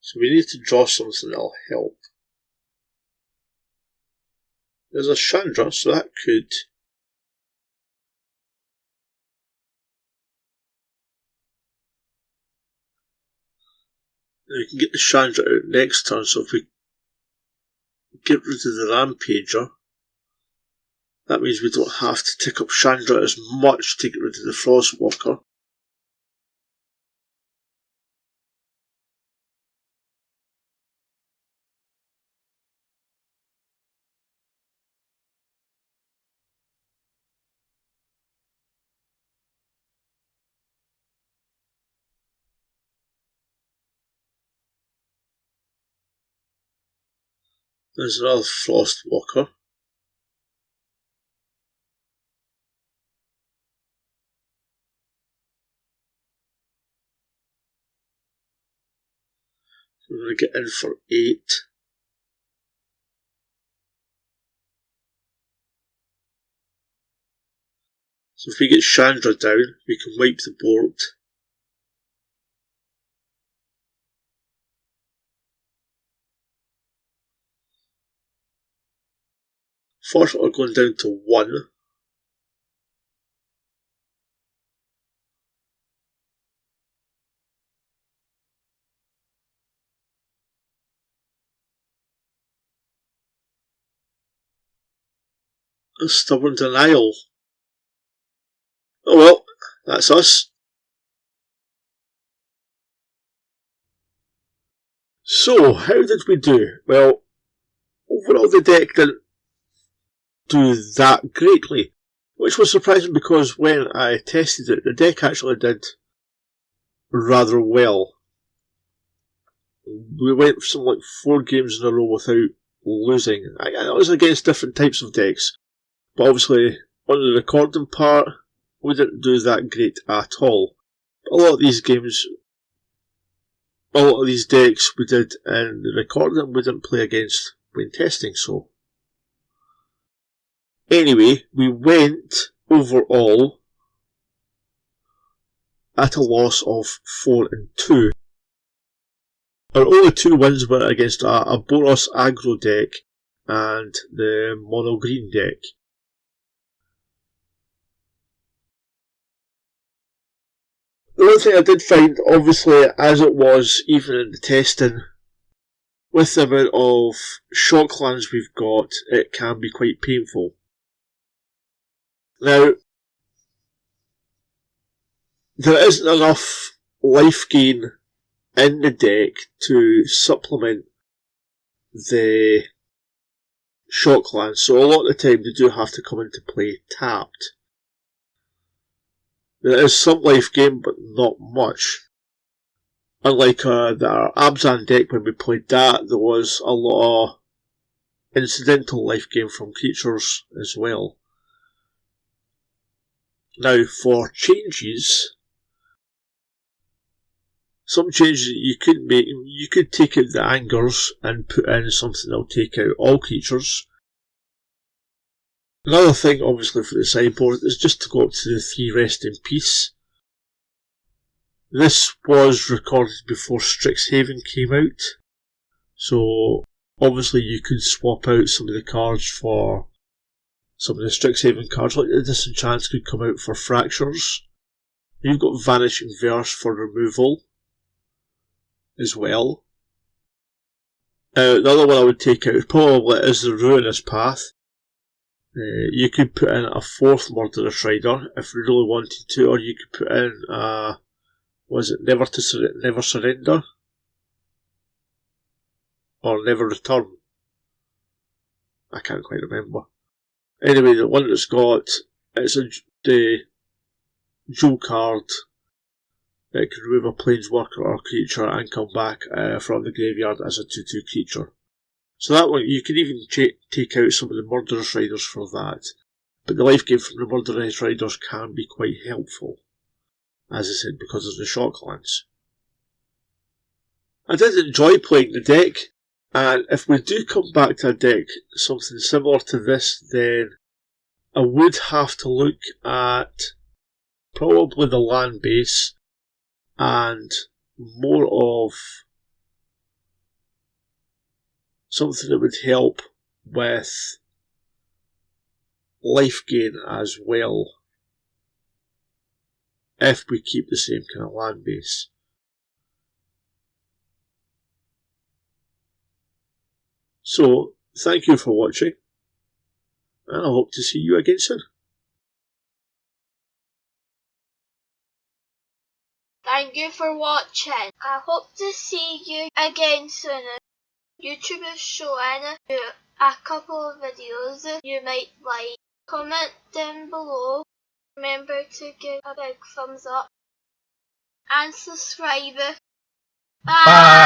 So we need to draw something that'll help. There's a Chandra, so that could... We can get the Chandra out next turn, so if we get rid of the Rampager, that means we don't have to tick up Chandra as much to get rid of the Frostwalker. There's another Frostwalker. So we're going to get in for 8. So if we get Chandra down, we can wipe the board. Fortunately, going down to 1. A stubborn denial. Oh well, that's us. So, how did we do? Well, overall the deck didn't do that greatly, which was surprising because when I tested it, the deck actually did rather well. We went for something like 4 games in a row without losing. That was against different types of decks, but obviously on the recording part, we didn't do that great at all. But a lot of these games, a lot of these decks we did in the recording, we didn't play against when testing, so. Anyway, we went overall at a loss of 4-2. Our only 2 wins were against a Boros aggro deck and the mono green deck. The one thing I did find, obviously, as it was even in the testing, with the amount of shock lands we've got, it can be quite painful. Now, there isn't enough life gain in the deck to supplement the shock lands, so a lot of the time they do have to come into play tapped. There is some life gain, but not much. Unlike our Abzan deck, when we played that, there was a lot of incidental life gain from creatures as well. Now, for changes, some changes that you could make, you could take out the angers and put in something that will take out all creatures. Another thing, obviously, for the sideboard is just to go up to the 3 rest in peace. This was recorded before Strixhaven came out, so obviously you could swap out some of the cards for some of the Strixhaven cards, like the Disenchant could come out for Fractures. You've got Vanishing Verse for removal as well. The other one I would take out probably is the Ruinous Path. You could put in a 4th Murderous Rider if you really wanted to, or you could put in was it Never Surrender? Or Never Return? I can't quite remember. Anyway, the one that's got, it's the dual card. It can remove a planeswalker or creature and come back from the graveyard as a 2/2 creature. So that one, you can even take out some of the Murderous Riders for that. But the life gain from the Murderous Riders can be quite helpful, as I said, because of the shock lands. I did enjoy playing the deck, and if we do come back to a deck something similar to this, then I would have to look at probably the land base and more of something that would help with life gain as well, if we keep the same kind of land base. So, thank you for watching, and I hope to see you again soon. Thank you for watching. I hope to see you again soon. YouTube is showing you a couple of videos you might like. Comment down below. Remember to give a big thumbs up and subscribe. Bye!